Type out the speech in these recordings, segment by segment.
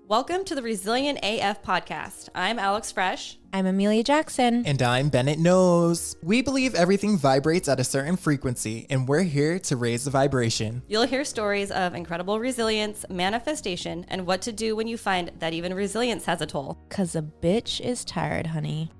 Welcome to the Resilient AF podcast. I'm Alex Fresh. I'm Amelia Jackson. And I'm Bennett Knows. We believe everything vibrates at a certain frequency, and we're here to raise the vibration. You'll hear stories of incredible resilience, manifestation, and what to do when you find that even resilience has a toll. 'Cause a bitch is tired, honey.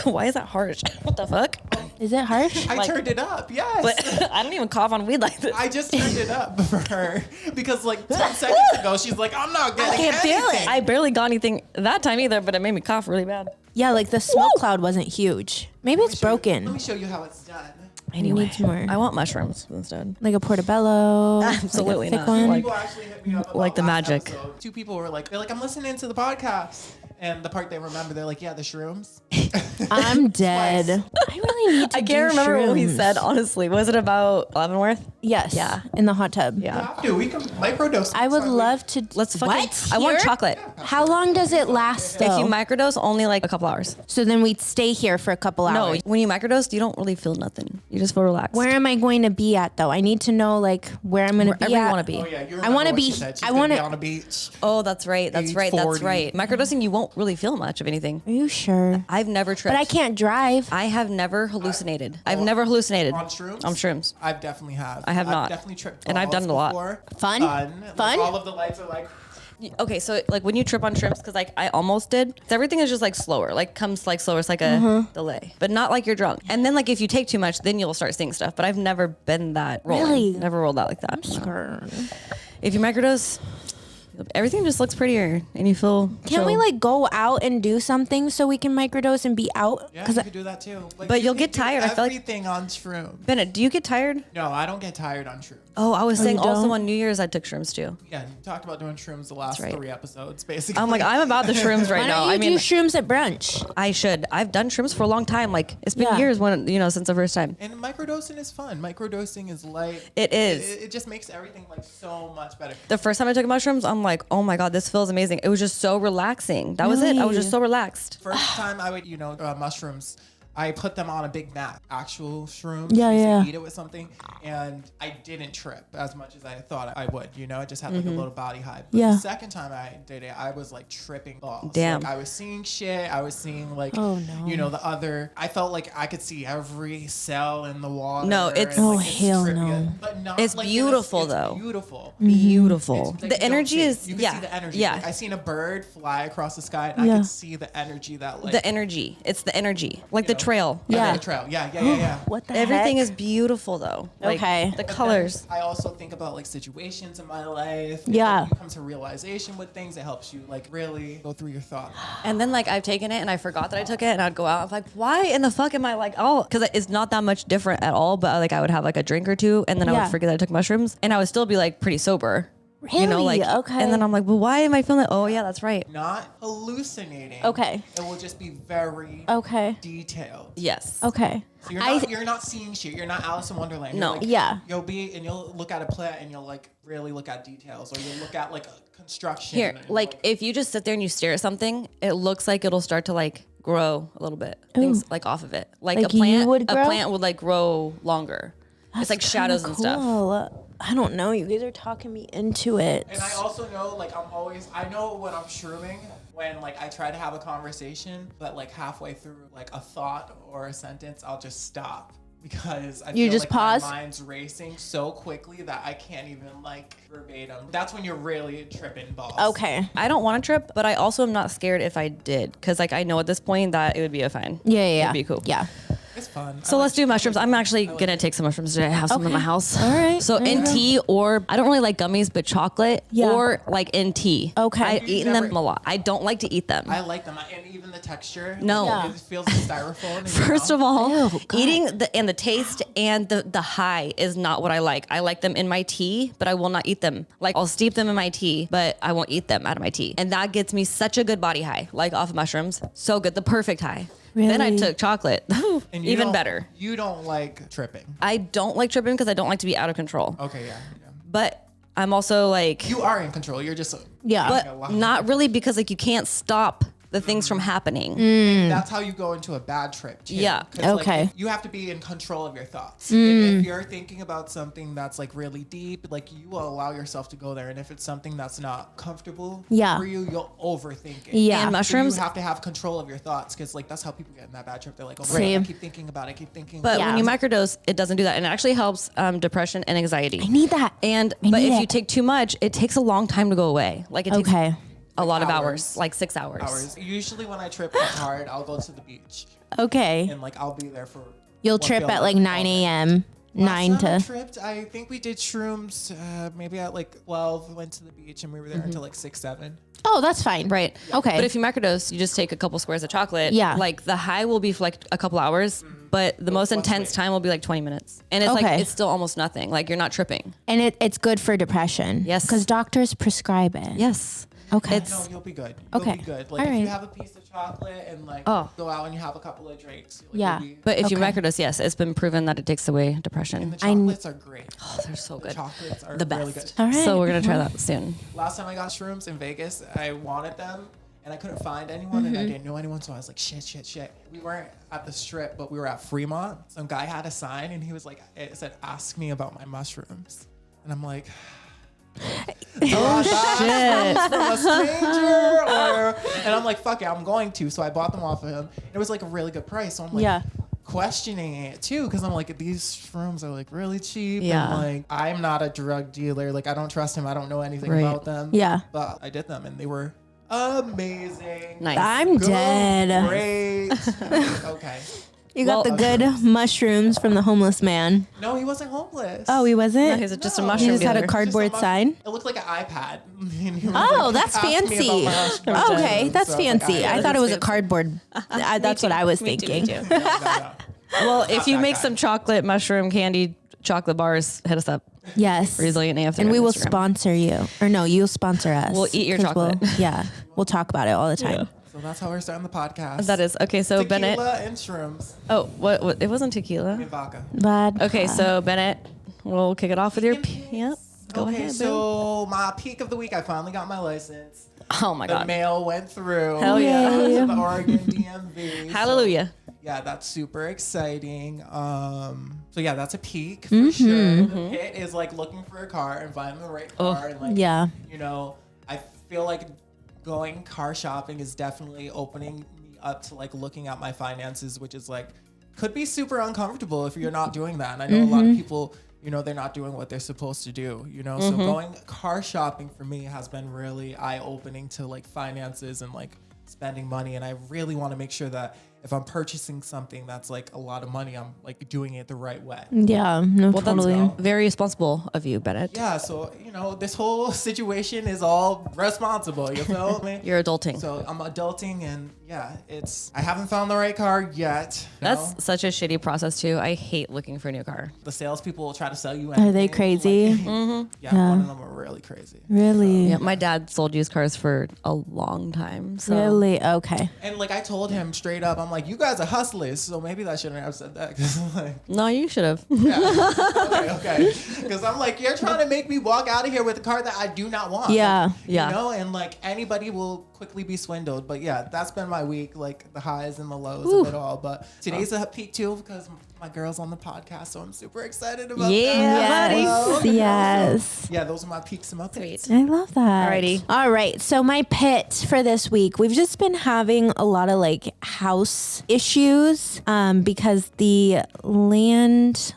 Why is that harsh? What the fuck? Is it harsh? I turned it up, yes. But I don't even cough on weed like this. I just turned it up for her because like 10 seconds ago, she's like, I'm not getting can't feel anything. it. I barely got anything that time either, but it made me cough really bad. Yeah, like the smoke cloud wasn't huge. Maybe it's Let broken. me show you how it's done. Anyway, need more. I want mushrooms instead. Like a portobello. Absolutely like a thick not. one. People actually hit me up about Like the last magic. episode. Two people were like, I'm listening to the podcast. And the part they remember, they're like, yeah, the shrooms. I'm dead. Twice. I really need to I can't remember what he said, honestly. Was it about Leavenworth? Yes. Yeah. In the hot tub. Yeah. Dude, we can microdose. I would love to. Let's fucking... What? I want Here? chocolate. How long does it last though? If you microdose, only like a couple hours. So then we'd stay here for a couple No, hours. when you microdose, you don't really feel nothing. You just feel relaxed. Where am I going to be at though? I need to know like where I'm going to be Wherever at. you want to be. Oh, yeah, you I wanna remember what be- she said. She's I gonna wanna- be on a beach. Oh, that's right. That's right. That's 40. right. Microdosing, you won't really feel much of anything. Are you sure? I've never tripped. But I can't drive. I have never hallucinated. I've never hallucinated. On shrooms? On shrooms. I've definitely have. I have not. I've definitely tripped And I've done it a lot. before. Fun? Like, Fun? all of the lights are like... Okay, so like when you trip on shrooms, because like I almost did, everything is just like slower, like comes like slower. It's like a delay, but not like you're drunk. And then like if you take too much, then you'll start seeing stuff. But I've never been that rolling. Really? Never rolled out like that. No. If you microdose, everything just looks prettier and you feel. Can't we like go out and do something so we can microdose and be out? Yeah, you could do that too. Like, But you you'll can get do tired. I feel like- everything on shrooms. Bennett, do you get tired? No, I don't get tired on shrooms. Oh, I was saying you also don't? on New Year's I took shrooms too. Yeah, you talked about doing shrooms the last right. 3 episodes, basically. I'm like, I'm about the shrooms right Why now. don't you I mean, do shrooms at brunch? I should. I've done shrooms for a long time. Like it's been Yeah. years when since the first time. And microdosing is fun. Microdosing is light. It is. It just makes everything like so much better. The first time I took mushrooms, I'm like, oh my god, this feels amazing. It was just so relaxing. That was it. I was just so relaxed. First time I would, mushrooms, I put them on a big mat, actual shrooms. Yeah, used to yeah. Eat it with something, and I didn't trip as much as I thought I would. I just had like a little body high. But Yeah. the second time I did it, I was like tripping balls. Damn. Like, I was seeing shit. I was seeing like, Oh, no. the other. I felt like I could see every cell in the water. No, it's- and, Oh, like, it's hell trippy. no. But not It's like beautiful, it's though. Beautiful. Beautiful. It's like you The don't energy see it. is You can see the energy. Yeah. Like, I seen a bird fly across the sky, and Yeah. I could see the energy that like The energy. It's the energy. Like the trail. Yeah. the trail. Yeah. What the Everything heck? is beautiful though. Like, Okay. The But colors. then I also think about like situations in my life. Yeah. Like, you come to realization with things. It helps you like really go through your thoughts. And then like I've taken it and I forgot that I took it and I'd go out. I'm like, why in the fuck am I like, oh, because it's not that much different at all. But like I would have like a drink or two and then I Yeah. would forget that I took mushrooms and I would still be like pretty sober. Really? Okay. And then I'm like, well, why am I feeling that? Oh yeah, that's right. Not hallucinating. Okay. It will just be very Okay. detailed. Yes. Okay. So you're not seeing shit. You're not Alice in Wonderland. No. You're like, Yeah. You'll look at a plant and you'll like really look at details, or you'll look at like a construction. Here, and, like if you just sit there and you stare at something, it looks like it'll start to like grow a little bit. Things like off of it. Like Like a plant you would a grow? plant would like grow longer. It's like shadows and stuff. Cool. I don't know. You guys are talking me into it. And I also know, like, I know when I'm shrooming, when, like, I try to have a conversation, but, like, halfway through, like, a thought or a sentence, I'll just stop. Because I You feel just like pause? my mind's racing so quickly that I can't even, like, verbatim. That's when you're really tripping balls. Okay. I don't want to trip, but I also am not scared if I did. Because, like, I know at this point that it would be a fine. Yeah. It'd be cool. Yeah. It's fun. So let's do mushrooms. I'm actually going to take some mushrooms today. I have some in my house. All right. So There you in go. tea or, I don't really like gummies, but chocolate Yeah. or like in tea. Okay. I've eaten them a lot. I don't like to eat them. I like them. And even the texture. No. Like, Yeah. it feels like styrofoam. in your First mouth. of all, Ew, God. eating the taste and the high is not what I like. I like them in my tea, but I will not eat them. Like I'll steep them in my tea, but I won't eat them out of my tea. And that gets me such a good body high, like off of mushrooms. So good, the perfect high. Then I Really? took chocolate. And you Even don't- better. You don't like tripping. I don't like tripping because I don't like to be out of control. Okay, yeah. But I'm also like, You are in control. You're just Yeah. but not really because like you can't stop the things from happening. That's how you go into a bad trip too. Yeah. 'Cause, Okay. like, you have to be in control of your thoughts. If you're thinking about something that's like really deep, like you will allow yourself to go there. And if it's something that's not comfortable Yeah. for you, you'll overthink it. Yeah. And So mushrooms. you have to have control of your thoughts because like that's how people get in that bad trip. They're like, oh, Same. I keep thinking about it. I keep thinking. But Yeah. when you microdose, it doesn't do that, and it actually helps depression and anxiety. I need that. And I but need if it. you take too much, it takes a long time to go away. Like it takes Okay. a lot of hours. hours, like 6 hours. Usually when I trip hard, I'll go to the beach Okay. and like I'll be there for. You'll what trip feels at like all 9 day. a.m. 9 Last time I to. tripped, I think we did shrooms maybe at like 12. We went to the beach and we were there until like 6, 7. Oh, that's fine. Right. Okay. But if you microdose, you just take a couple squares of chocolate. Yeah. Like the high will be for like a couple hours, but the most intense fluctuate. time will be like 20 minutes. And it's Okay. like, it's still almost nothing. Like you're not tripping. And it's good for depression. Yes. Because doctors prescribe it. Yes. Okay. No, you'll be good. You'll Okay. be good. Like All if right. you have a piece of chocolate and like Oh. go out and you have a couple of drinks. Like, Yeah. you'll be- But if you Okay. microdose, yes, it's been proven that it takes away and depression. the chocolates are great. Oh, they're so The good. chocolates are The really best. good. All right. So we're going to try that soon. Last time I got shrooms in Vegas, I wanted them and I couldn't find anyone and I didn't know anyone. So I was like, shit. We weren't at the Strip, but we were at Fremont. Some guy had a sign and he was like, it said, ask me about my mushrooms. And I'm like, Shit. from a stranger and I'm like, fuck it, I'm going to. So I bought them off of him. It was like a really good price. So I'm like, Yeah. questioning it too because I'm like, these shrooms are like really cheap. Yeah. And like, I'm not a drug dealer. Like, I don't trust him. I don't know anything Right. about them. Yeah. But I did them and they were amazing. Nice. I'm Good, dead. Great. Okay. You got Well, the good mushrooms from the homeless man. No, he wasn't homeless. Oh, he wasn't? No, he's just a No. mushroom He just had a dealer. cardboard Just a sign? It looked like an iPad. And he was Oh, like, that's "Ask me about fancy. my mushrooms." Okay, that's So I was like, fancy. "All I right, thought it was a fancy. cardboard. That's what I was thinking. no, no. Well, if you that make guy. some chocolate, mushroom, candy, chocolate bars, hit us up. Yes. Resilient AF. And we will Instagram. sponsor you. Or no, you'll sponsor us. We'll eat your 'Cause chocolate. Yeah. We'll talk about it all the time. So that's how we're starting the podcast. That is okay. So Tequila Bennett. and shrooms. Oh, what? It wasn't I tequila. mean, vodka. But Okay, so Bennett, we'll kick it off with your. Yep. Go Okay, ahead. boo. so my peak of the week, I finally got my license. Oh my The God. mail went through. Hell yeah. To the Oregon DMV. So, Hallelujah. yeah, that's super exciting. So yeah, that's a peak Mm-hmm. for sure. The pit is like looking for a car and finding the right car and like Yeah. you know, I feel like going car shopping is definitely opening me up to like looking at my finances, which is like could be super uncomfortable if you're not doing that. And I know a lot of people, you know, they're not doing what they're supposed to do, you know. So going car shopping for me has been really eye-opening to like finances and like spending money. And I really want to make sure that if I'm purchasing something that's like a lot of money, I'm like doing it the right way. Yeah, no, Well, totally. that's very responsible of you, Bennett. Yeah, so you know, this whole situation is all responsible. You feel me? You're adulting. So I'm adulting, and yeah, I haven't found the right car yet. you know? That's such a shitty process too. I hate looking for a new car. The salespeople will try to sell you. Are they anything, crazy? like- yeah, one of them are really crazy. Really? Yeah, my dad sold used cars for a long time. So Really? Okay. And like I told him straight up, I'm like, you guys are hustlers, so maybe I shouldn't have said that. 'Cause I'm like, no, you should have. yeah, okay. Because I'm like, you're trying to make me walk out of here with a car that I do not want. Yeah. Like, Yeah. You know, and like anybody will quickly be swindled. But yeah, that's been my week, like the highs and the lows of it all. But today's a peak too because my girl's on the podcast, so I'm super excited about Yeah, that. Yes. Yes. Yeah, those are my peaks and my pits. I love that. Alrighty. All right. So my pit for this week, we've just been having a lot of like house issues because the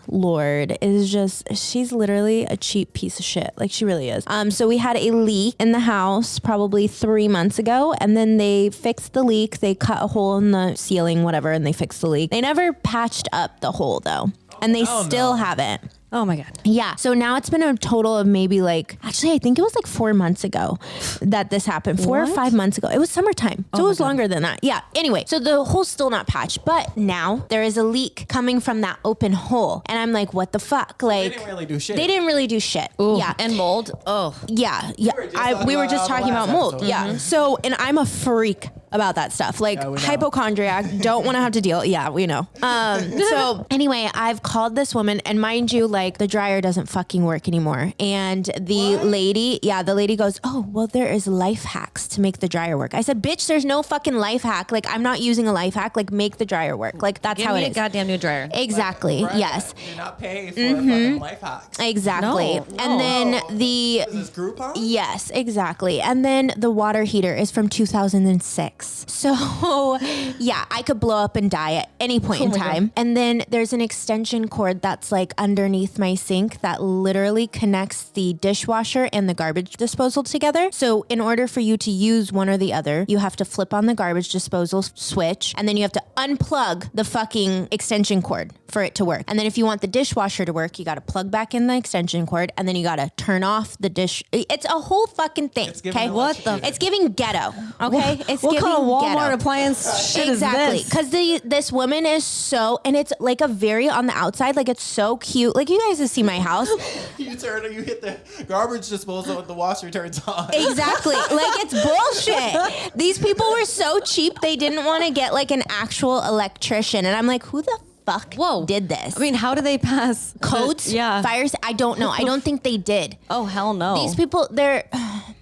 landlord is she's literally a cheap piece of shit. Like she really is. So we had a leak in the house probably 3 months ago, and then they fixed the leak. They cut a hole in the ceiling, whatever, and they fixed the leak. They never patched up the hole though. And they still haven't. Oh my God. Yeah. So now it's been a total of maybe actually, I think it was like 4 months ago that this happened. 4 or 5 months ago. It was summertime. So it was longer than that. Yeah. Anyway, so the hole's still not patched, but now there is a leak coming from that open hole. And I'm like, what the fuck? They Like, didn't really do shit. they didn't really do shit. Ooh, Yeah. And mold. Oh. Yeah. Yeah. were just talking We were about just that on talking the about last mold. episode. Yeah. So, and I'm a freak about that stuff. Like we know. hypochondriac, don't want to have to deal. Yeah, we know. So anyway, I've called this woman, and mind you, like the dryer doesn't fucking work anymore. And the lady goes, oh, well, there is life hacks to make the dryer work. I said, bitch, there's no fucking life hack. Like I'm not using a life hack. Like make the dryer work. Like that's Give how me it a is. goddamn new dryer. Exactly. Right. Yes. Do not pay for fucking life hacks. Exactly. No. And then Is this Groupon? yes, exactly. And then the water heater is from 2006. So yeah, I could blow up and die at any point in time. And then there's an extension cord that's like underneath my sink that literally connects the dishwasher and the garbage disposal together. So in order for you to use one or the other, you have to flip on the garbage disposal switch, and then you have to unplug the fucking extension cord for it to work. And then if you want the dishwasher to work, you got to plug back in the extension cord, and then you got to turn off the dish. It's a whole fucking thing. Okay, What the? it's giving ghetto. Okay, it's What giving kind of Walmart ghetto. appliance shit Exactly, is this? because this woman is so, and it's like a very on the outside, like it's so cute. Like you guys have seen my house. You hit the garbage disposal and the washer turns on. Exactly, like it's bullshit. These people were so cheap, they didn't want to get like an actual electrician, and I'm like, who the fuck did this? I mean, how do they pass Codes? Yeah. Fires? I don't know. I don't think they did. Oh hell no. These people,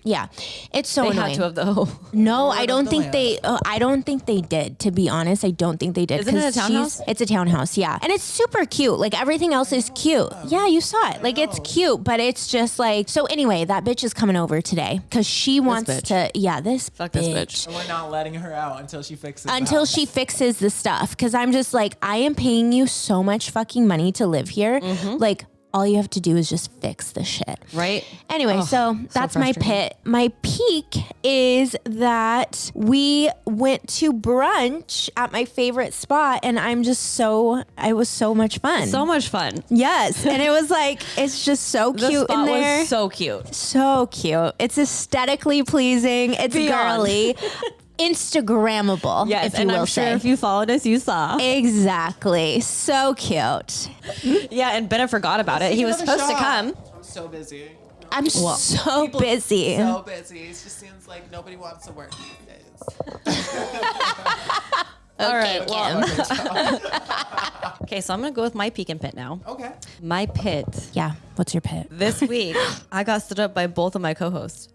yeah, it's so they annoying. had to have though. No, I of don't the think land. they. I don't think they did. To be honest, I don't think they did. Isn't it a 'cause townhouse? It's a townhouse, yeah, and it's super cute. Like everything else is cute. Yeah, you saw it. Like it's cute, but it's just like. So anyway, that bitch is coming over today because she wants bitch. to. Yeah, this Fuck bitch. this bitch. And we're not letting her out until she fixes the Until house. she fixes the stuff, because I'm just like, I am paying you so much fucking money to live here. Like all you have to do is just fix the shit. Right? Anyway, so that's my frustrating. pit. My peak is that we went to brunch at my favorite spot, and it was so much fun. So much fun. Yes, and it was like, it's just so The cute spot in there. was so cute. So cute. It's aesthetically pleasing. It's Beyond. girly. Instagrammable, Yes, if you and will I'm sure say. if you followed us, you saw. Exactly. So cute. Yeah, and Bennett forgot about it. He was Another supposed to shot. come. I'm so busy. I'm so People- busy. So busy. It just seems like nobody wants to work these days. All right. Kim. Well, okay, so I'm gonna go with my peak and pit now. Okay. My pit Yeah. What's your pit? this week, I got stood up by both of my co-hosts.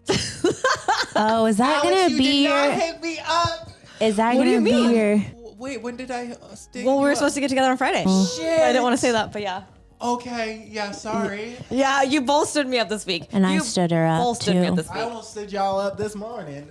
Oh, is that Alex, gonna you be did not your? hit me up. Is that What do gonna you be mean? your? Wait, when did I stick Well, we you were up? supposed to get together on Friday. Shit. I didn't want to say that, but yeah. Okay, yeah, sorry. Yeah, you both stood me up this week. And I You stood her up, both stood me too. up this I week. almost stood y'all up this morning.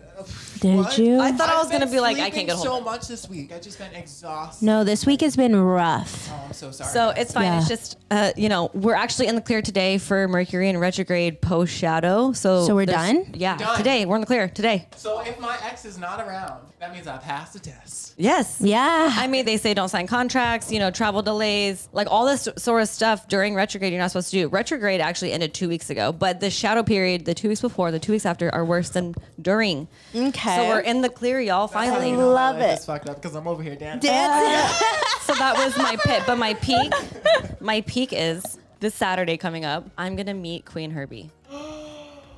Did What? you? I thought I was I've gonna been be like, I sleeping can't get a hold so of it. much this week. I just been exhausted. No, this week has been rough. Oh, I'm so sorry. So it's fine. Yeah. It's just, we're actually in the clear today for Mercury in retrograde post shadow. So we're there's- done? Yeah, Done. today we're in the clear today. So if my ex is not around, that means I passed the test. Yes. Yeah. I mean, they say don't sign contracts, travel delays, like all this sort of stuff during retrograde you're not supposed to do. Retrograde actually ended 2 weeks ago, but the shadow period, the 2 weeks before, the 2 weeks after are worse than during. Okay. So we're in the clear, y'all, finally. Love My life it. is fucked up because I'm over here dancing. So that was my pit, but my peak is this Saturday coming up. I'm going to meet Queen Herbie.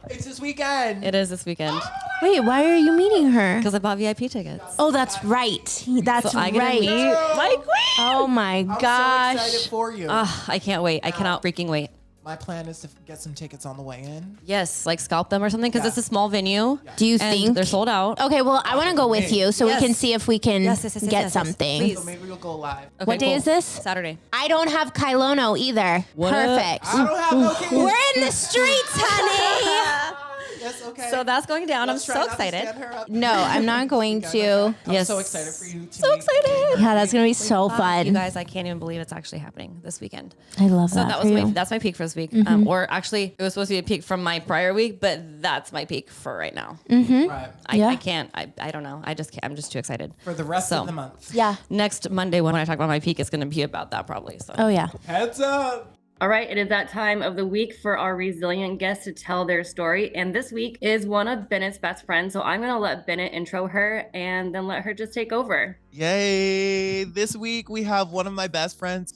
It's this weekend. It is this weekend Wait, why are you meeting her? because I bought VIP tickets. Oh, that's right. That's So I get to right. meet my queen. Oh my I'm so gosh. excited for you. I can't wait. I cannot freaking wait. My plan is to get some tickets on the way in. Yes, like scalp them or something because Yeah. it's a small venue. Do you and think they're sold out? Okay, well, I want to go with you so Yes. we can see if we can Yes, yes, yes, get yes, yes. something. Please. So maybe we'll go live. Okay, What day cool. is this? Saturday. I don't have Kailono either. What up? Perfect. I don't have no kids. We're in the streets, honey. Yes, okay. So that's going down. Let's I'm try so not to excited. stand her up. No, I'm not going to. I'm Yes. so excited for you. So excited. Yeah, that's gonna be so fun. You guys, I can't even believe it's actually happening this weekend. I love So that. that for was you. that's my peak for this week. Or actually, it was supposed to be a peak from my prior week, but that's my peak for right now. Right. Yeah. I can't. I don't know. I just can't. I'm just too excited. For the rest So- of the month. Yeah. Next Monday when I talk about my peak, it's going to be about that probably. So. Oh yeah. Heads up. All right, it is that time of the week for our resilient guests to tell their story. And this week is one of Bennett's best friends. So I'm going to let Bennett intro her and then let her just take over. Yay! This week we have one of my best friends.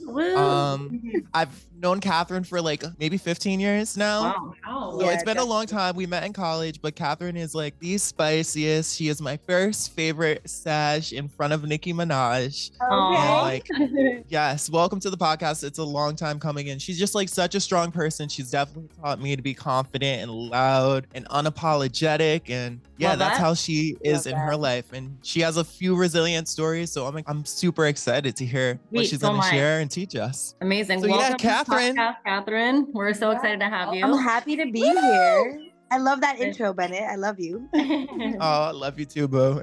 I've known Catherine for like maybe 15 years now. Wow. So it's been a long time. We met in college, but Catherine is like the spiciest. She is my first favorite sash in front of Nicki Minaj. And like, yes, welcome to the podcast. It's a long time coming in. She's just like such a strong person. She's definitely taught me to be confident and loud and unapologetic. And yeah, Love that's that. how she is in her life. And she has a few resilient stories. So I'm super excited to hear what Sweet, she's so going to am I. share and teach us. Amazing. So yeah, Welcome to the Catherine. podcast, Catherine. We're so excited to have you. I'm happy to be here. I love that intro, Bennett. I love you. Oh, I love you too, boo.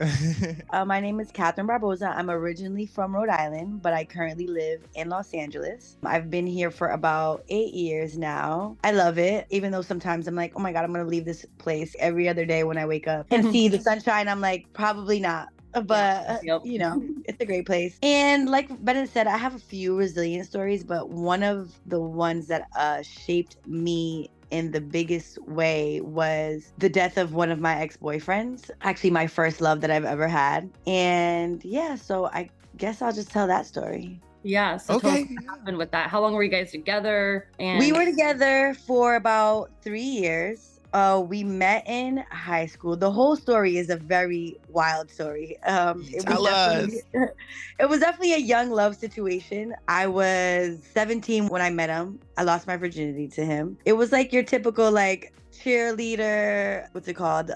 My name is Catherine Barboza. I'm originally from Rhode Island, but I currently live in Los Angeles. I've been here for about 8 years now. I love it, even though sometimes I'm like, oh my God, I'm going to leave this place every other day when I wake up and see the sunshine. I'm like, probably not. But, you know, it's a great place. And like Bennett said, I have a few resilient stories, but one of the ones that shaped me in the biggest way was the death of one of my ex-boyfriends, actually my first love that I've ever had. And yeah, so I guess I'll just tell that story. Yeah. So tell us Okay. what happened with that. How long were you guys together? And We were together for about 3 years. We met in high school. The whole story is a very wild story. Tell us. It was definitely a young love situation. I was 17 when I met him. I lost my virginity to him. It was like your typical like cheerleader, what's it called?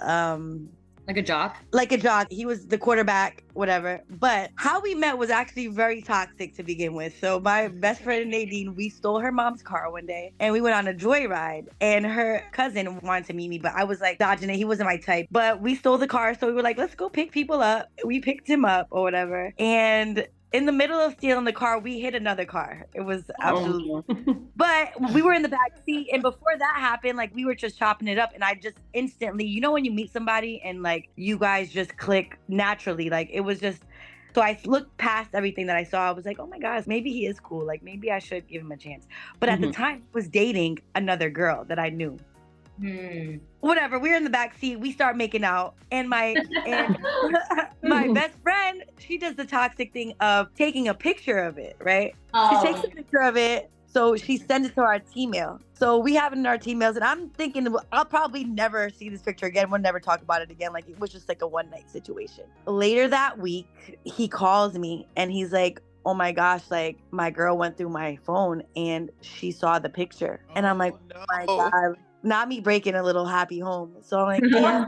like a jock. Like a jock. He was the quarterback, whatever. But how we met was actually very toxic to begin with. So my best friend Nadine, we stole her mom's car one day and we went on a joyride, and her cousin wanted to meet me, but I was like dodging it. He wasn't my type. But we stole the car, so we were like, let's go pick people up. We picked him up or whatever. And in the middle of stealing the car, we hit another car. It was absolutely But we were in the back seat, and before that happened, like we were just chopping it up, and I just instantly, you know, when you meet somebody and like you guys just click naturally, like it was just. So I looked past everything that I saw. I was like, oh my gosh, maybe he is cool. Like maybe I should give him a chance. But at the time, he was dating another girl that I knew. Whatever. We were in the back seat. We start making out, and my my best friend, she does the toxic thing of taking a picture of it, right? She takes a picture of it, so she sends it to our team mail. So we have it in our team mails, and I'm thinking I'll probably never see this picture again. We'll never talk about it again. Like it was just like a one night situation. Later that week, he calls me and he's like, oh my gosh, like my girl went through my phone and she saw the picture. And I'm like, oh my God, not me breaking a little happy home. So I'm like, yeah.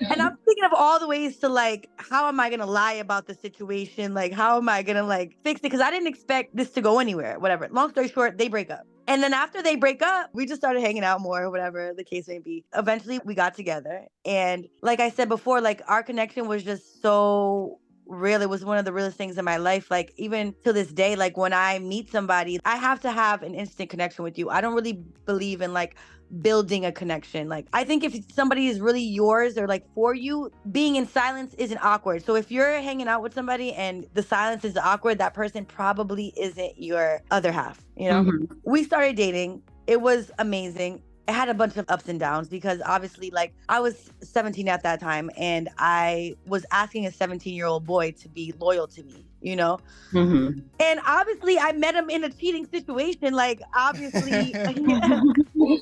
And I'm thinking of all the ways to like, how am I going to lie about the situation? Like, how am I going to like fix it? Because I didn't expect this to go anywhere, whatever. Long story short, they break up. And then after they break up, we just started hanging out more, whatever the case may be. Eventually we got together. And like I said before, like our connection was just so real. It was one of the realest things in my life. Like even to this day, like when I meet somebody, I have to have an instant connection with you. I don't really believe in like building a connection. Like I think if somebody is really yours or like for you, being in silence isn't awkward. So if you're hanging out with somebody and the silence is awkward, that person probably isn't your other half, you know? We started dating. It was amazing. It had a bunch of ups and downs because obviously like I was 17 at that time and I was asking a 17-year-old boy to be loyal to me, you know? And obviously I met him in a cheating situation. Like obviously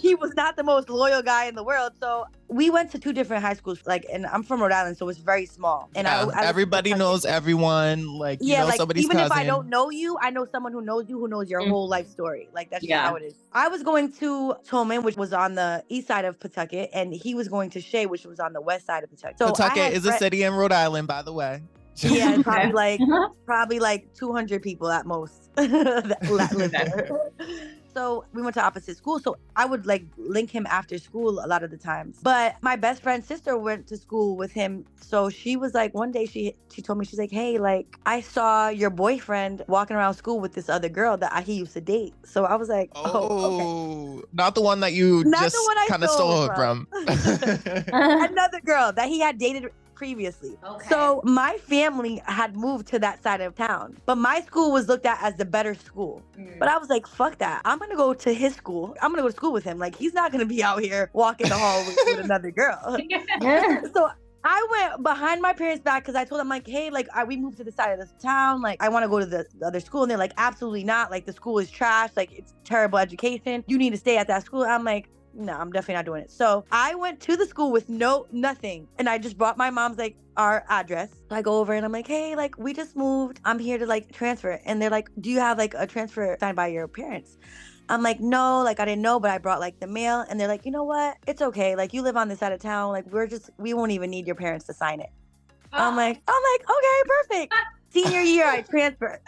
he was not the most loyal guy in the world. So we went to 2 different high schools, like, and I'm from Rhode Island, so it's very small. And everybody knows everyone. Like, you know, like somebody's even cousin. if I don't know you, I know someone who knows you, who knows your whole life story. Like that's just how it is. I was going to Tolman, which was on the east side of Pawtucket, and he was going to Shea, which was on the west side of Pawtucket. So Pawtucket is a city in Rhode Island, by the way. Yeah, probably like 200 people at most that live there. So we went to opposite schools. So I would like link him after school a lot of the times. But my best friend's sister went to school with him. So she was like, one day she told me, she's like, hey, like I saw your boyfriend walking around school with this other girl that he used to date. So I was like, okay. Not the one that you just kind of stole from. Another girl that he had dated previously. So my family had moved to that side of town, but my school was looked at as the better school. But I was like, fuck that. I'm going to go to his school. I'm going to go to school with him. Like he's not going to be out here walking the hall with another girl. So I went behind my parents' back because I told them like, hey, like we moved to the side of this town. Like I want to go to the other school. And they're like, absolutely not. Like the school is trash. Like it's terrible education. You need to stay at that school. I'm like, no, I'm definitely not doing it. So I went to the school with nothing. And I just brought my mom's like our address. So I go over and I'm like, hey, like we just moved. I'm here to like transfer. And they're like, do you have like a transfer signed by your parents? I'm like, no, like I didn't know, but I brought like the mail. And they're like, you know what? It's okay. Like you live on this side of town. Like we won't even need your parents to sign it. I'm like, okay, perfect. Senior year, I transfer.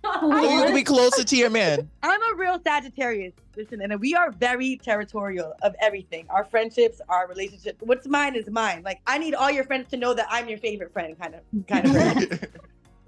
So you can be closer to your man. I'm a real Sagittarius. Listen, and we are very territorial of everything. Our friendships, our relationships. What's mine is mine. Like I need all your friends to know that I'm your favorite friend, kind of friend.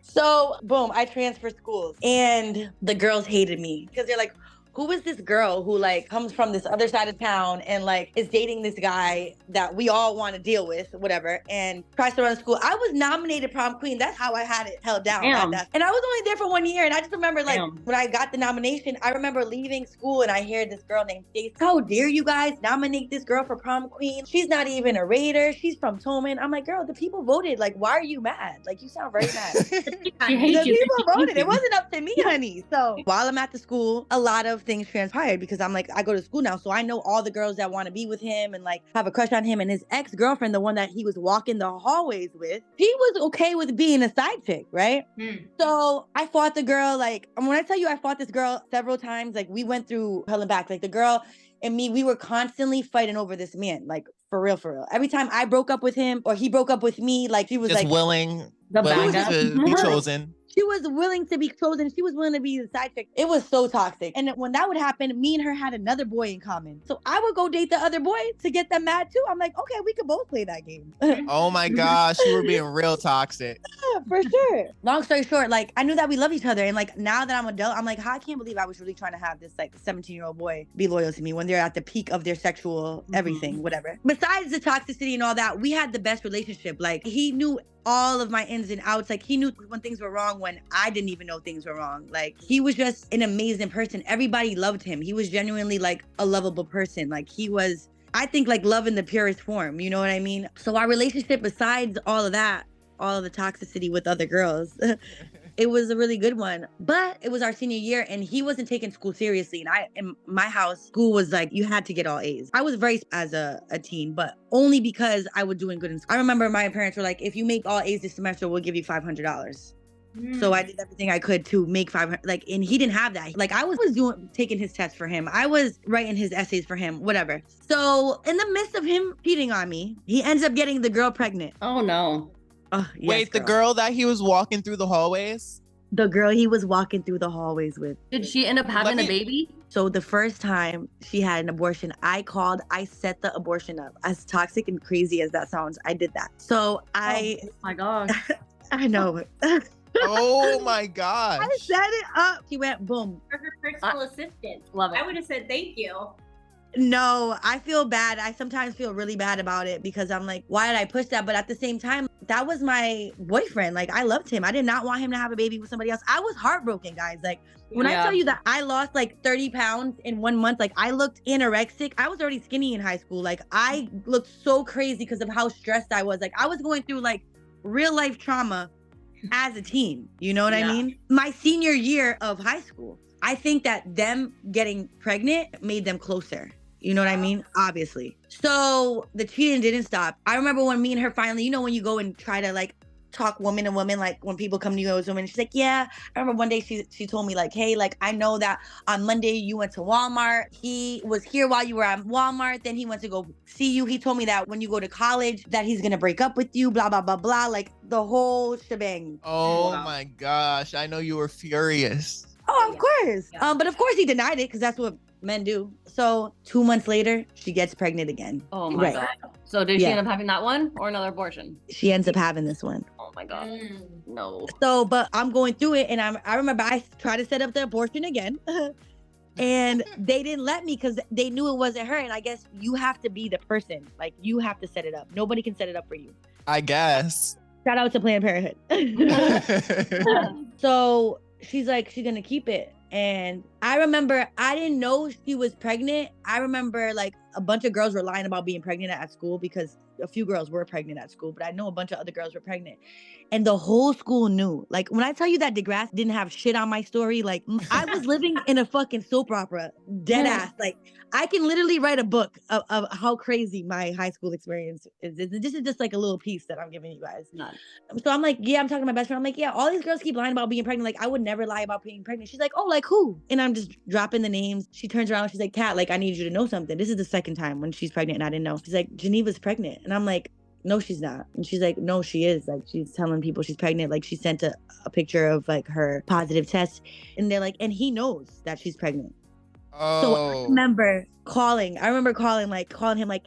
So boom, I transferred schools and the girls hated me because they're like, who is this girl who like comes from this other side of town and like is dating this guy that we all want to deal with, whatever, and tries to run school? I was nominated prom queen. That's how I had it held down. And I was only there for 1 year. And I just remember like when I got the nomination, I remember leaving school and I heard this girl named Stacey. How dare you guys nominate this girl for prom queen? She's not even a Raider. She's from Tolman. I'm like, girl, the people voted. Like, why are you mad? Like, you sound very mad. The people voted. It wasn't up to me, honey. So while I'm at the school, a lot of things transpired because I'm like, I go to school now, so I know all the girls that want to be with him and like have a crush on him. And his ex-girlfriend, the one that he was walking the hallways with, she was okay with being a side chick, right? So I fought the girl. Like, when I tell you I fought this girl several times, like we went through hell and back. Like the girl and me, we were constantly fighting over this man, like for real, for real. Every time I broke up with him or he broke up with me, like she was just like willing to be chosen. She was willing to be chosen. She was willing to be the side chick. It was so toxic. And when that would happen, me and her had another boy in common. So I would go date the other boy to get them mad too. I'm like, okay, we could both play that game. Oh my gosh, you were being real toxic. Yeah, for sure. Long story short, like I knew that we love each other. And like now that I'm adult, I'm like, I can't believe I was really trying to have this like 17-year-old boy be loyal to me when they're at the peak of their sexual everything, whatever. Besides the toxicity and all that, we had the best relationship. Like he knew all of my ins and outs. Like he knew when things were wrong when I didn't even know things were wrong. Like he was just an amazing person. Everybody loved him. He was genuinely like a lovable person. Like he was, I think, like love in the purest form. You know what I mean? So our relationship, besides all of that, all of the toxicity with other girls, it was a really good one. But it was our senior year and he wasn't taking school seriously. And in my house, school was like, you had to get all A's. I was very as a teen, but only because I was doing good in school. I remember my parents were like, if you make all A's this semester, we'll give you $500. So I did everything I could to make 500, like, and he didn't have that. Like I was taking his tests for him. I was writing his essays for him, whatever. So in the midst of him cheating on me, he ends up getting the girl pregnant. Oh no. Yes, wait, the girl that he was walking through the hallways? The girl he was walking through the hallways with. Did she end up having a baby? So the first time she had an abortion, I set the abortion up. As toxic and crazy as that sounds, I did that. So Oh my gosh. I know. Oh my gosh. I set it up. She went boom. For her personal assistant. Love it. I would have said thank you. No, I feel bad. I sometimes feel really bad about it because I'm like, why did I push that? But at the same time, that was my boyfriend. Like I loved him. I did not want him to have a baby with somebody else. I was heartbroken, guys. Like when I tell you that I lost like 30 pounds in 1 month, like I looked anorexic. I was already skinny in high school. Like I looked so crazy because of how stressed I was. Like I was going through like real life trauma as a teen. You know what I mean? My senior year of high school, I think that them getting pregnant made them closer. You know what I mean? Obviously. So the cheating didn't stop. I remember when me and her finally, you know, when you go and try to like talk woman to woman, like when people come to you as women, she's like, yeah. I remember one day she told me like, hey, like I know that on Monday you went to Walmart. He was here while you were at Walmart. Then he went to go see you. He told me that when you go to college that he's gonna break up with you, blah, blah, blah, blah. Like the whole shebang. Oh my gosh. I know you were furious. Oh, of course. But of course he denied it because that's what men do. So 2 months later, she gets pregnant again. Oh my God. So did she end up having that one or another abortion? She ends up having this one. Oh my God. No. So, but I'm going through it and I remember I tried to set up the abortion again and they didn't let me because they knew it wasn't her. And I guess you have to be the person. Like you have to set it up. Nobody can set it up for you. I guess. Shout out to Planned Parenthood. So she's like, she's gonna keep it. And I remember I didn't know she was pregnant. I remember like a bunch of girls were lying about being pregnant at school because a few girls were pregnant at school, but I know a bunch of other girls were pregnant. And the whole school knew. Like when I tell you that DeGrasse didn't have shit on my story, like I was living in a fucking soap opera, dead ass. Like I can literally write a book of how crazy my high school experience is. This is just like a little piece that I'm giving you guys. None. So I'm like, yeah, I'm talking to my best friend. I'm like, yeah, all these girls keep lying about being pregnant. Like I would never lie about being pregnant. She's like, oh, like who? And I'm just dropping the names. She turns around. She's like, Kat, like I need you to know something. This is the second time when she's pregnant and I didn't know. She's like, Geneva's pregnant. And I'm like, no, she's not. And she's like, no, she is. Like she's telling people she's pregnant. Like she sent a picture of like her positive test. And they're like, and he knows that she's pregnant. Oh. So I remember calling him like,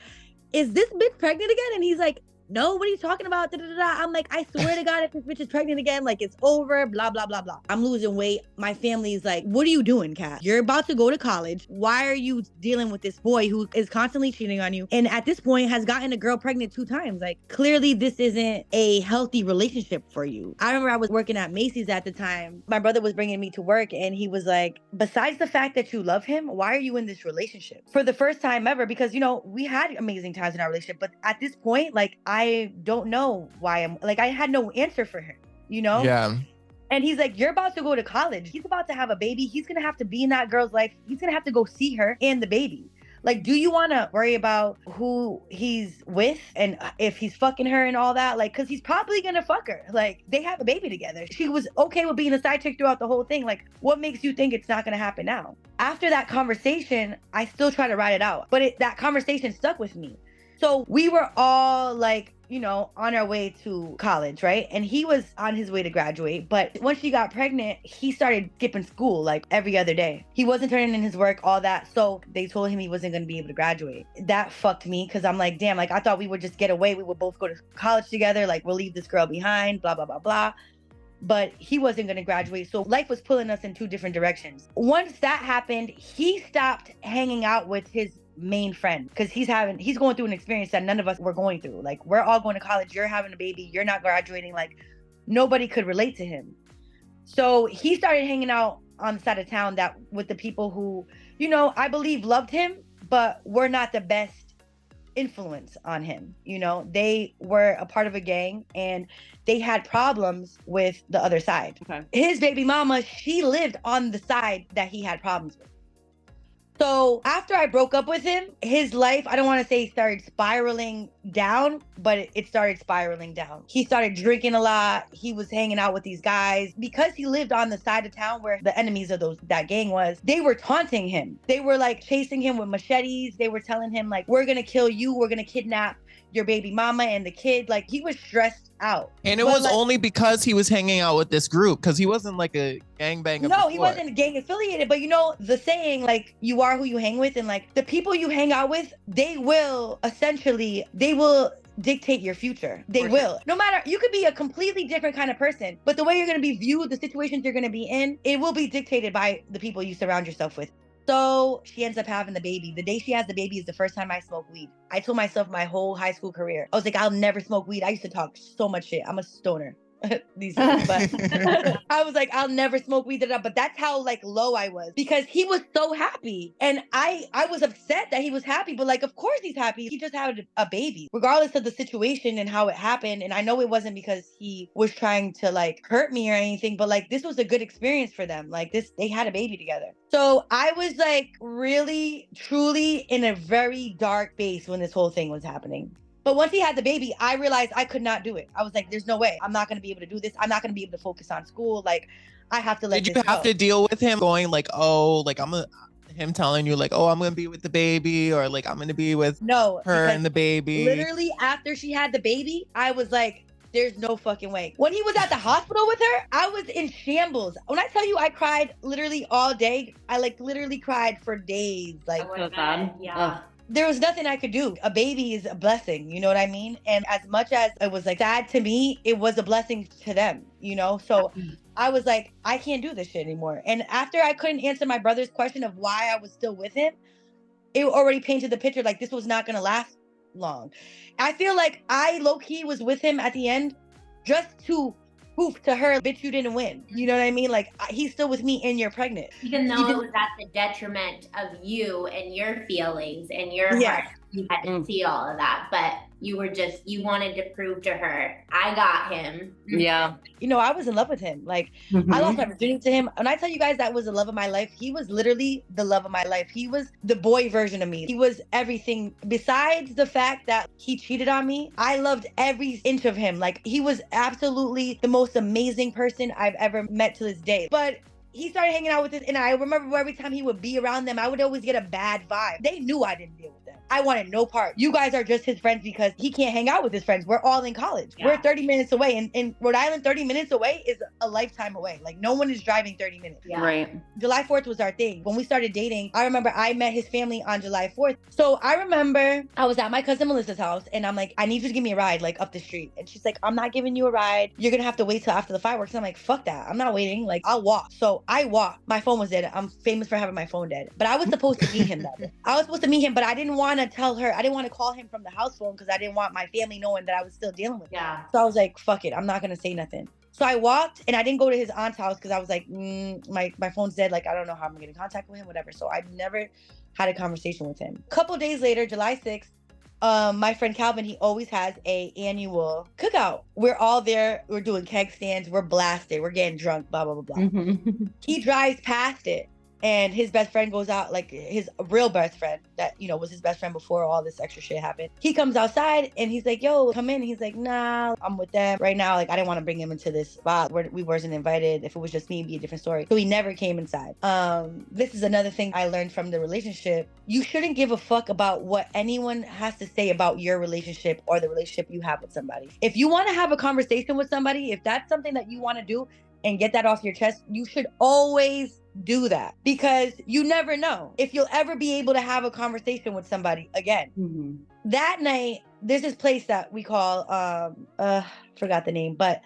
is this bitch pregnant again? And he's like, no, what are you talking about? Da, da, da, da. I'm like, I swear to God, if this bitch is pregnant again, like it's over, blah, blah, blah, blah. I'm losing weight. My family's like, what are you doing, Kat? You're about to go to college. Why are you dealing with this boy who is constantly cheating on you? And at this point has gotten a girl pregnant 2 times. Like clearly this isn't a healthy relationship for you. I remember I was working at Macy's at the time. My brother was bringing me to work and he was like, besides the fact that you love him, why are you in this relationship? For the first time ever, because, you know, we had amazing times in our relationship, but at this point, like, I don't know why I'm like, I had no answer for him, you know? Yeah. And he's like, you're about to go to college. He's about to have a baby. He's going to have to be in that girl's life. He's going to have to go see her and the baby. Like, do you want to worry about who he's with and if he's fucking her and all that? Like, because he's probably going to fuck her. Like, they have a baby together. She was okay with being a side chick throughout the whole thing. Like, what makes you think it's not going to happen now? After that conversation, I still try to write it out. But that conversation stuck with me. So we were all like, you know, on our way to college, right? And he was on his way to graduate. But once she got pregnant, he started skipping school like every other day. He wasn't turning in his work, all that. So they told him he wasn't going to be able to graduate. That fucked me because I'm like, damn, like I thought we would just get away. We would both go to college together. Like we'll leave this girl behind, blah, blah, blah, blah. But he wasn't going to graduate. So life was pulling us in 2 different directions. Once that happened, he stopped hanging out with his main friend because he's going through an experience that none of us were going through. Like we're all going to college, you're having a baby, you're not graduating. Like nobody could relate to him. So he started hanging out on the side of town that with the people who, you know, I believe loved him, but were not the best influence on him. You know, they were a part of a gang and they had problems with the other side. Okay. His baby mama, she lived on the side that he had problems with. So after I broke up with him, his life, I don't want to say started spiraling down, but it started spiraling down. He started drinking a lot. He was hanging out with these guys. Because he lived on the side of town where the enemies of that gang was, they were taunting him. They were like chasing him with machetes. They were telling him like, we're going to kill you. We're going to kidnap your baby mama and the kid. Like he was stressed out. And it was like, only because he was hanging out with this group, because he wasn't like a gangbanger. No, before. He wasn't gang affiliated, but you know the saying, like you are who you hang with, and like the people you hang out with, they will dictate your future. They will. No matter, you could be a completely different kind of person, but the way you're going to be viewed, the situations you're going to be in, it will be dictated by the people you surround yourself with. So she ends up having the baby. The day she has the baby is the first time I smoked weed. I told myself my whole high school career, I was like, I'll never smoke weed. I used to talk so much shit. I'm a stoner. These days, but I was like, I'll never smoke weed, but that's how like low I was because he was so happy. And I was upset that he was happy, but like, of course he's happy. He just had a baby, regardless of the situation and how it happened. And I know it wasn't because he was trying to like hurt me or anything, but like, this was a good experience for them. Like they had a baby together. So I was like really, truly in a very dark place when this whole thing was happening. But once he had the baby, I realized I could not do it. I was like, there's no way. I'm not going to be able to do this. I'm not going to be able to focus on school. Like, I have to let this go. Did you have to deal with him going like, oh, like him telling you like, oh, I'm going to be with the baby, or like, I'm going to be with her and the baby? Literally after she had the baby, I was like, there's no fucking way. When he was at the hospital with her, I was in shambles. When I tell you I cried literally all day, I like literally cried for days. Like, so sad. Yeah. There was nothing I could do. A baby is a blessing, you know what I mean? And as much as it was like sad to me, it was a blessing to them, you know? So I was like, I can't do this shit anymore. And after I couldn't answer my brother's question of why I was still with him, it already painted the picture like this was not gonna last long. I feel like I low-key was with him at the end just to proof to her, bitch, you didn't win. You know what I mean? Like, he's still with me and you're pregnant. Even though it was at the detriment of you and your feelings and your heart, you had to see all of that. But you wanted to prove to her, I got him. Yeah. You know, I was in love with him. Like, I lost my virginity to him. When I tell you guys that was the love of my life, he was literally the love of my life. He was the boy version of me. He was everything. Besides the fact that he cheated on me, I loved every inch of him. Like, he was absolutely the most amazing person I've ever met to this day. But he started hanging out with this, and I remember every time he would be around them, I would always get a bad vibe. They knew I didn't deal with them. I wanted no part. You guys are just his friends because he can't hang out with his friends. We're all in college. Yeah. We're 30 minutes away. And in Rhode Island, 30 minutes away is a lifetime away. Like, no one is driving 30 minutes. Yeah. Right. July 4th was our thing. When we started dating, I remember I met his family on July 4th. So I remember I was at my cousin Melissa's house, and I'm like, I need you to give me a ride, like, up the street. And she's like, I'm not giving you a ride. You're going to have to wait till after the fireworks. And I'm like, fuck that. I'm not waiting. Like, I'll walk. So I walked. My phone was dead. I'm famous for having my phone dead. But I was supposed to meet him that day. I was supposed to meet him, but I didn't want to tell her. I didn't want to call him from the house phone because I didn't want my family knowing that I was still dealing with him. Yeah. So I was like, fuck it. I'm not going to say nothing. So I walked, and I didn't go to his aunt's house because I was like, my phone's dead. Like, I don't know how I'm going to get in contact with him, whatever. So I never had a conversation with him. A couple days later, July 6th, my friend Calvin, he always has a annual cookout. We're all there. We're doing keg stands. We're blasted. We're getting drunk, blah, blah, blah, blah. He drives past it, and his best friend goes out, like his real best friend that, you know, was his best friend before all this extra shit happened. He comes outside, and he's like, yo, come in. He's like, nah, I'm with them right now. Like, I didn't want to bring him into this spot where we wasn't invited. If it was just me, it'd be a different story. So he never came inside. This is another thing I learned from the relationship. You shouldn't give a fuck about what anyone has to say about your relationship or the relationship you have with somebody. If you want to have a conversation with somebody, if that's something that you want to do and get that off your chest, you should always do that, because you never know if you'll ever be able to have a conversation with somebody again. That night, there's this place that we call, forgot the name, but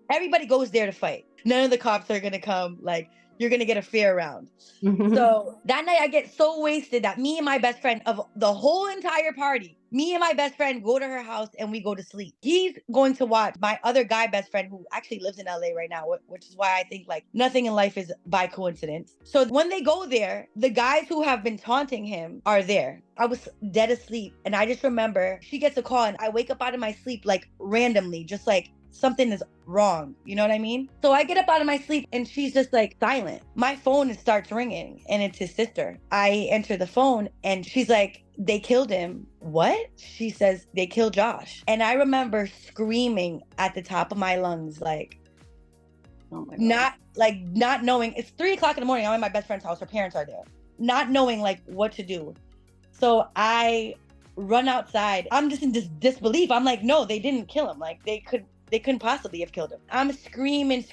everybody goes there to fight. None of the cops are going to come. Like, you're going to get a fair round. So that night I get so wasted that me and my best friend of the whole entire party, me and my best friend go to her house and we go to sleep. He's going to watch my other guy best friend who actually lives in LA right now, which is why I think like nothing in life is by coincidence. So when they go there, the guys who have been taunting him are there. I was dead asleep, and I just remember she gets a call, and I wake up out of my sleep like randomly, just like something is wrong. You know what I mean? So I get up out of my sleep, and she's just like silent. My phone starts ringing, and it's his sister. I enter the phone, and she's like, they killed him. What? She says, they killed Josh. And I remember screaming at the top of my lungs, like, oh my God. Not knowing. It's 3:00 in the morning. I'm at my best friend's house. Her parents are there. Not knowing like what to do. So I run outside. I'm just in disbelief. I'm like, no, they didn't kill him. Like, they couldn't possibly have killed him. I'm screaming.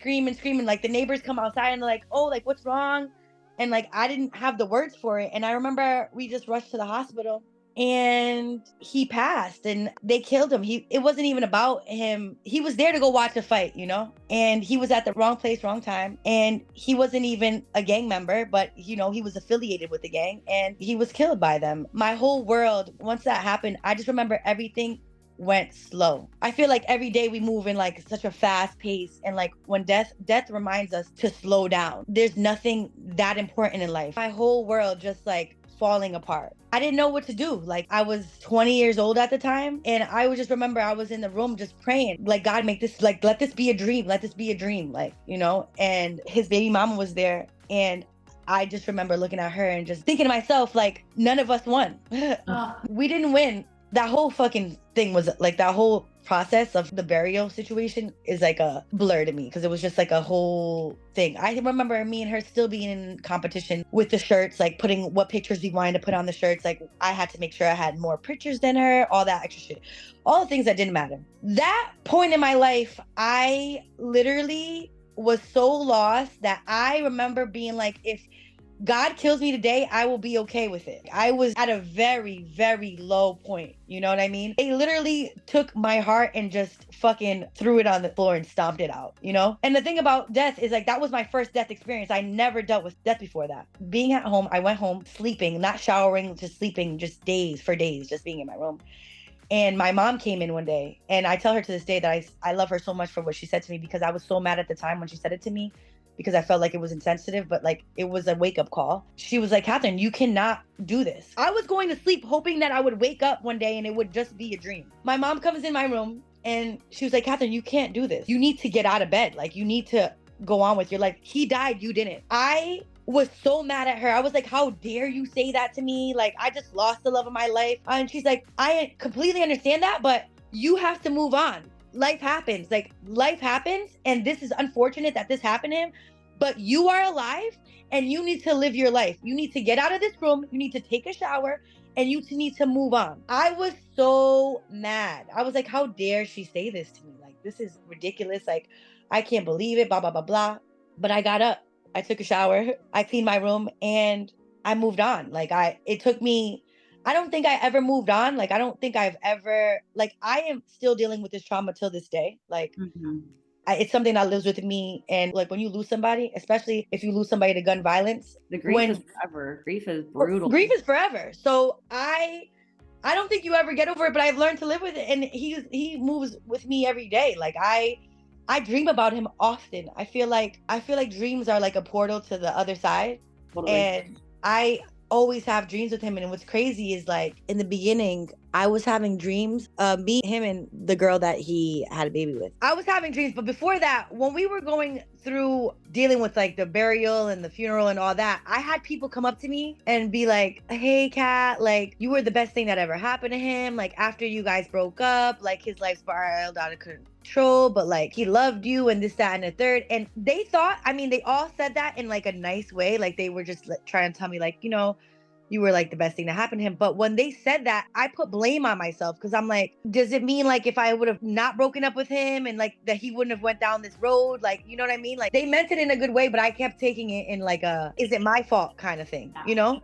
Like, the neighbors come outside and they're like, oh, like, what's wrong? And like, I didn't have the words for it. And I remember we just rushed to the hospital, and he passed, and they killed him. It wasn't even about him. He was there to go watch a fight, you know? And he was at the wrong place, wrong time. And he wasn't even a gang member, but you know, he was affiliated with the gang, and he was killed by them. My whole world, once that happened, I just remember everything went slow. I feel like every day we move in like such a fast pace, and like when death reminds us to slow down. There's nothing that important in life. My whole world just like falling apart. I didn't know what to do. Like, I was 20 years old at the time, and I would just remember I was in the room just praying, like, God, make this, like, let this be a dream. Let this be a dream. Like, you know, and his baby mama was there, and I just remember looking at her and just thinking to myself, like, none of us won. We didn't win. That whole fucking thing was like, that whole process of the burial situation is like a blur to me, because it was just like a whole thing. I remember me and her still being in competition with the shirts, like putting what pictures we wanted to put on the shirts. Like, I had to make sure I had more pictures than her, all that extra shit, all the things that didn't matter. That point in my life, I literally was so lost that I remember being like, if God kills me today, I will be okay with it. I was at a very, very low point. You know what I mean? They literally took my heart and just fucking threw it on the floor and stomped it out, you know? And the thing about death is like, that was my first death experience. I never dealt with death before that. Being at home, I went home sleeping, not showering, just sleeping, just days for days, just being in my room. And my mom came in one day, and I tell her to this day that I love her so much for what she said to me, because I was so mad at the time when she said it to me, because I felt like it was insensitive, but like it was a wake up call. She was like, Catherine, you cannot do this. I was going to sleep hoping that I would wake up one day and it would just be a dream. My mom comes in my room and she was like, Catherine, you can't do this. You need to get out of bed. Like, you need to go on with your life. He died, you didn't. I was so mad at her. I was like, how dare you say that to me? Like, I just lost the love of my life. And she's like, I completely understand that, but you have to move on. Life happens. Like, life happens. And this is unfortunate that this happened to him, but you are alive and you need to live your life. You need to get out of this room. You need to take a shower and you need to move on. I was so mad. I was like, how dare she say this to me? Like, this is ridiculous. Like, I can't believe it, blah, blah, blah, blah. But I got up. I took a shower, I cleaned my room, and I moved on. Like, it took me, I don't think I ever moved on. Like, I don't think I've ever, like, I am still dealing with this trauma till this day. Like, it's something that lives with me. And like, when you lose somebody, especially if you lose somebody to gun violence, the grief is forever. Grief is brutal. Grief is forever. So I don't think you ever get over it, but I've learned to live with it. And he moves with me every day. Like, I dream about him often. I feel like dreams are like a portal to the other side. Totally. And I always have dreams with him. And what's crazy is, like, in the beginning, I was having dreams of me, him, and the girl that he had a baby with. I was having dreams, but before that, when we were going through dealing with like the burial and the funeral and all that, I had people come up to me and be like, hey, Kat, like, you were the best thing that ever happened to him. Like, after you guys broke up, like, his life spiraled out of control, but like, he loved you and this, that, and the third. And they thought, I mean, they all said that in like a nice way. Like, they were just trying to tell me, like, you know, you were like the best thing that happened to him. But when they said that, I put blame on myself, because I'm like, does it mean like if I would have not broken up with him and like that he wouldn't have went down this road? Like, you know what I mean? Like, they meant it in a good way, but I kept taking it in like a, is it my fault kind of thing, you know?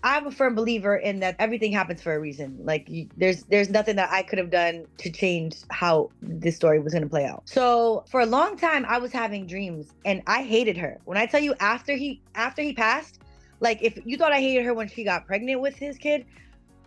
I'm a firm believer in that everything happens for a reason. Like, there's nothing that I could have done to change how this story was going to play out. So for a long time, I was having dreams and I hated her. When I tell you, after he passed, like, if you thought I hated her when she got pregnant with his kid,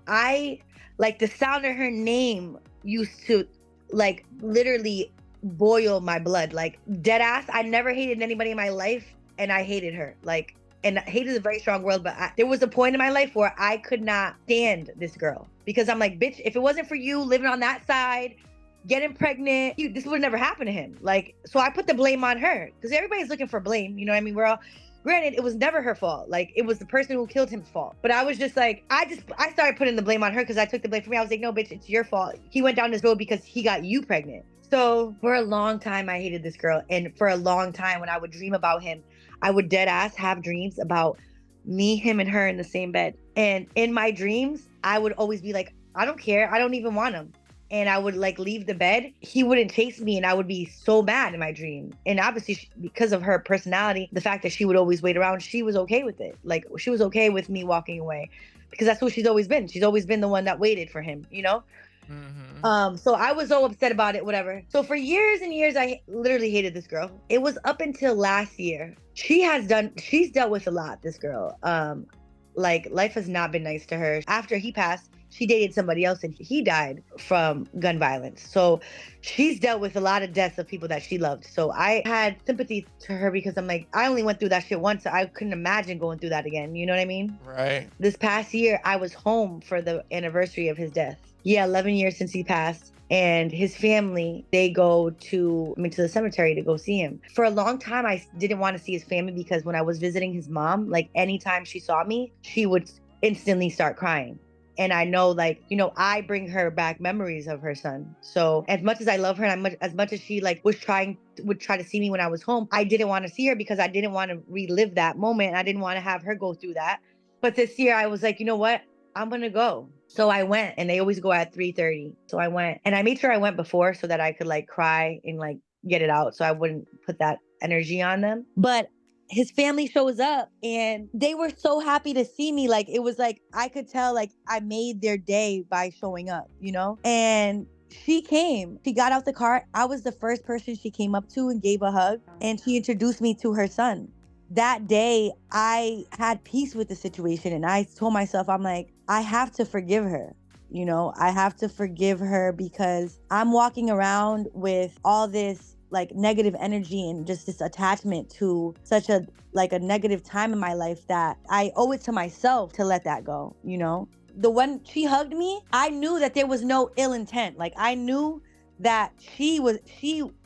I, like, the sound of her name used to, like, literally boil my blood. Like, dead ass, I never hated anybody in my life, and I hated her. Like, and hate is a very strong word, but there was a point in my life where I could not stand this girl. Because I'm like, bitch, if it wasn't for you living on that side, getting pregnant, this would have never happened to him. Like, so I put the blame on her. Because everybody's looking for blame, you know what I mean? We're all... Granted, it was never her fault. Like, it was the person who killed him's fault. But I was just like, I started putting the blame on her because I took the blame for me. I was like, no, bitch, it's your fault. He went down this road because he got you pregnant. So for a long time, I hated this girl. And for a long time, when I would dream about him, I would dead ass have dreams about me, him, and her in the same bed. And in my dreams, I would always be like, I don't care. I don't even want him. And I would like leave the bed. He wouldn't chase me and I would be so mad in my dream. And obviously because of her personality, the fact that she would always wait around, she was okay with it. Like, she was okay with me walking away because that's who she's always been. She's always been the one that waited for him, you know? So I was so upset about it, whatever. So for years and years, I literally hated this girl. It was up until last year. She's dealt with a lot, this girl. Like, life has not been nice to her. After he passed, she dated somebody else and he died from gun violence. So she's dealt with a lot of deaths of people that she loved. So I had sympathy to her because I'm like, I only went through that shit once. So I couldn't imagine going through that again. You know what I mean? Right. This past year, I was home for the anniversary of his death. Yeah, 11 years since he passed. And his family, they go to the cemetery to go see him. For a long time, I didn't want to see his family because when I was visiting his mom, like anytime she saw me, she would instantly start crying. And I know, like, you know, I bring her back memories of her son. So as much as I love her and as much as she like would try to see me when I was home, I didn't want to see her because I didn't want to relive that moment. I didn't want to have her go through that. But this year I was like, you know what? I'm going to go. So I went, and they always go at 3:30. So I went, and I made sure I went before so that I could like cry and like get it out. So I wouldn't put that energy on them. But his family shows up and they were so happy to see me. Like, it was like, I could tell like I made their day by showing up, you know? And she came, she got out the car. I was the first person she came up to and gave a hug, and she introduced me to her son. That day I had peace with the situation, and I told myself, I'm like, I have to forgive her. You know, I have to forgive her because I'm walking around with all this like negative energy and just this attachment to such a negative time in my life that I owe it to myself to let that go, you know? The when she hugged me, I knew that there was no ill intent. Like I knew that she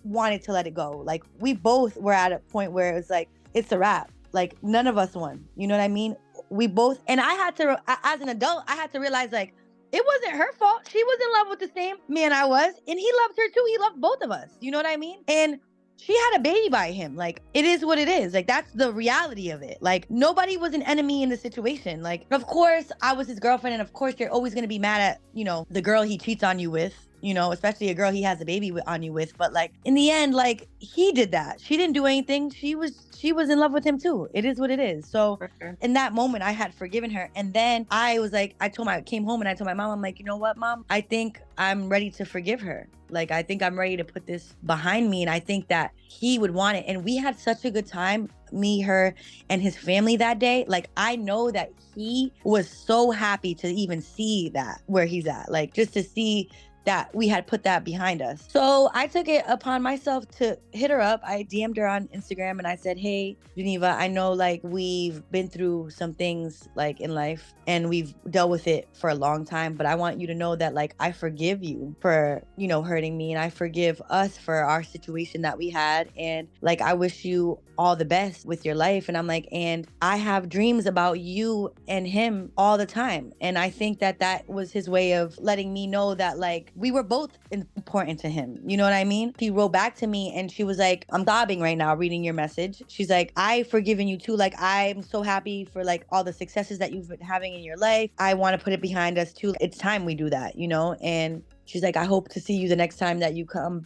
wanted to let it go. Like we both were at a point where it was like, it's a wrap. Like none of us won. You know what I mean? We both, and I had to, as an adult, I had to realize like, it wasn't her fault. She was in love with the same man I was, and he loved her too. He loved both of us. You know what I mean? And she had a baby by him. Like, it is what it is. Like, that's the reality of it. Like, nobody was an enemy in the situation. Like, of course, I was his girlfriend, and of course, you're always going to be mad at, you know, the girl he cheats on you with, you know, especially a girl he has a baby on you with. But, like, in the end, like, he did that. She didn't do anything. She was in love with him, too. It is what it is. So, in that moment, I had forgiven her. And then I was like, I came home and I told my mom, I'm like, you know what, Mom? I think I'm ready to forgive her. Like, I think I'm ready to put this behind me. And I think that he would want it. And we had such a good time, me, her, and his family that day. Like, I know that he was so happy to even see that where he's at. Like, just to see that we had put that behind us. So I took it upon myself to hit her up. I DM'd her on Instagram and I said, hey, Geneva, I know like we've been through some things like in life and we've dealt with it for a long time, but I want you to know that like I forgive you for, you know, hurting me, and I forgive us for our situation that we had, and like I wish you all the best with your life. And I'm like, and I have dreams about you and him all the time. And I think that that was his way of letting me know that like we were both important to him. You know what I mean? She wrote back to me and she was like, I'm sobbing right now reading your message. She's like, I've forgiven you too. Like, I'm so happy for like all the successes that you've been having in your life. I want to put it behind us too. It's time we do that, you know? And she's like, I hope to see you the next time that you come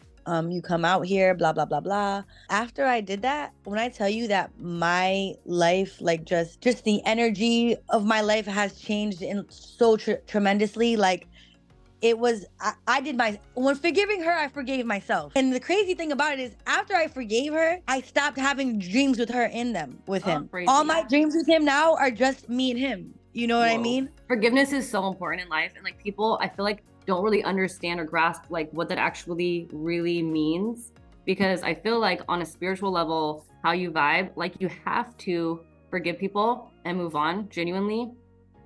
out here, blah, blah, blah, blah. After I did that, when I tell you that my life, like just the energy of my life has changed in so tremendously, like it was, when forgiving her, I forgave myself. And the crazy thing about it is after I forgave her, I stopped having dreams with her in them with him. Crazy. All my dreams with him now are just me and him. You know what I mean? Forgiveness is so important in life. And like people, I feel like don't really understand or grasp like what that actually really means, because I feel like on a spiritual level, how you vibe, like you have to forgive people and move on genuinely,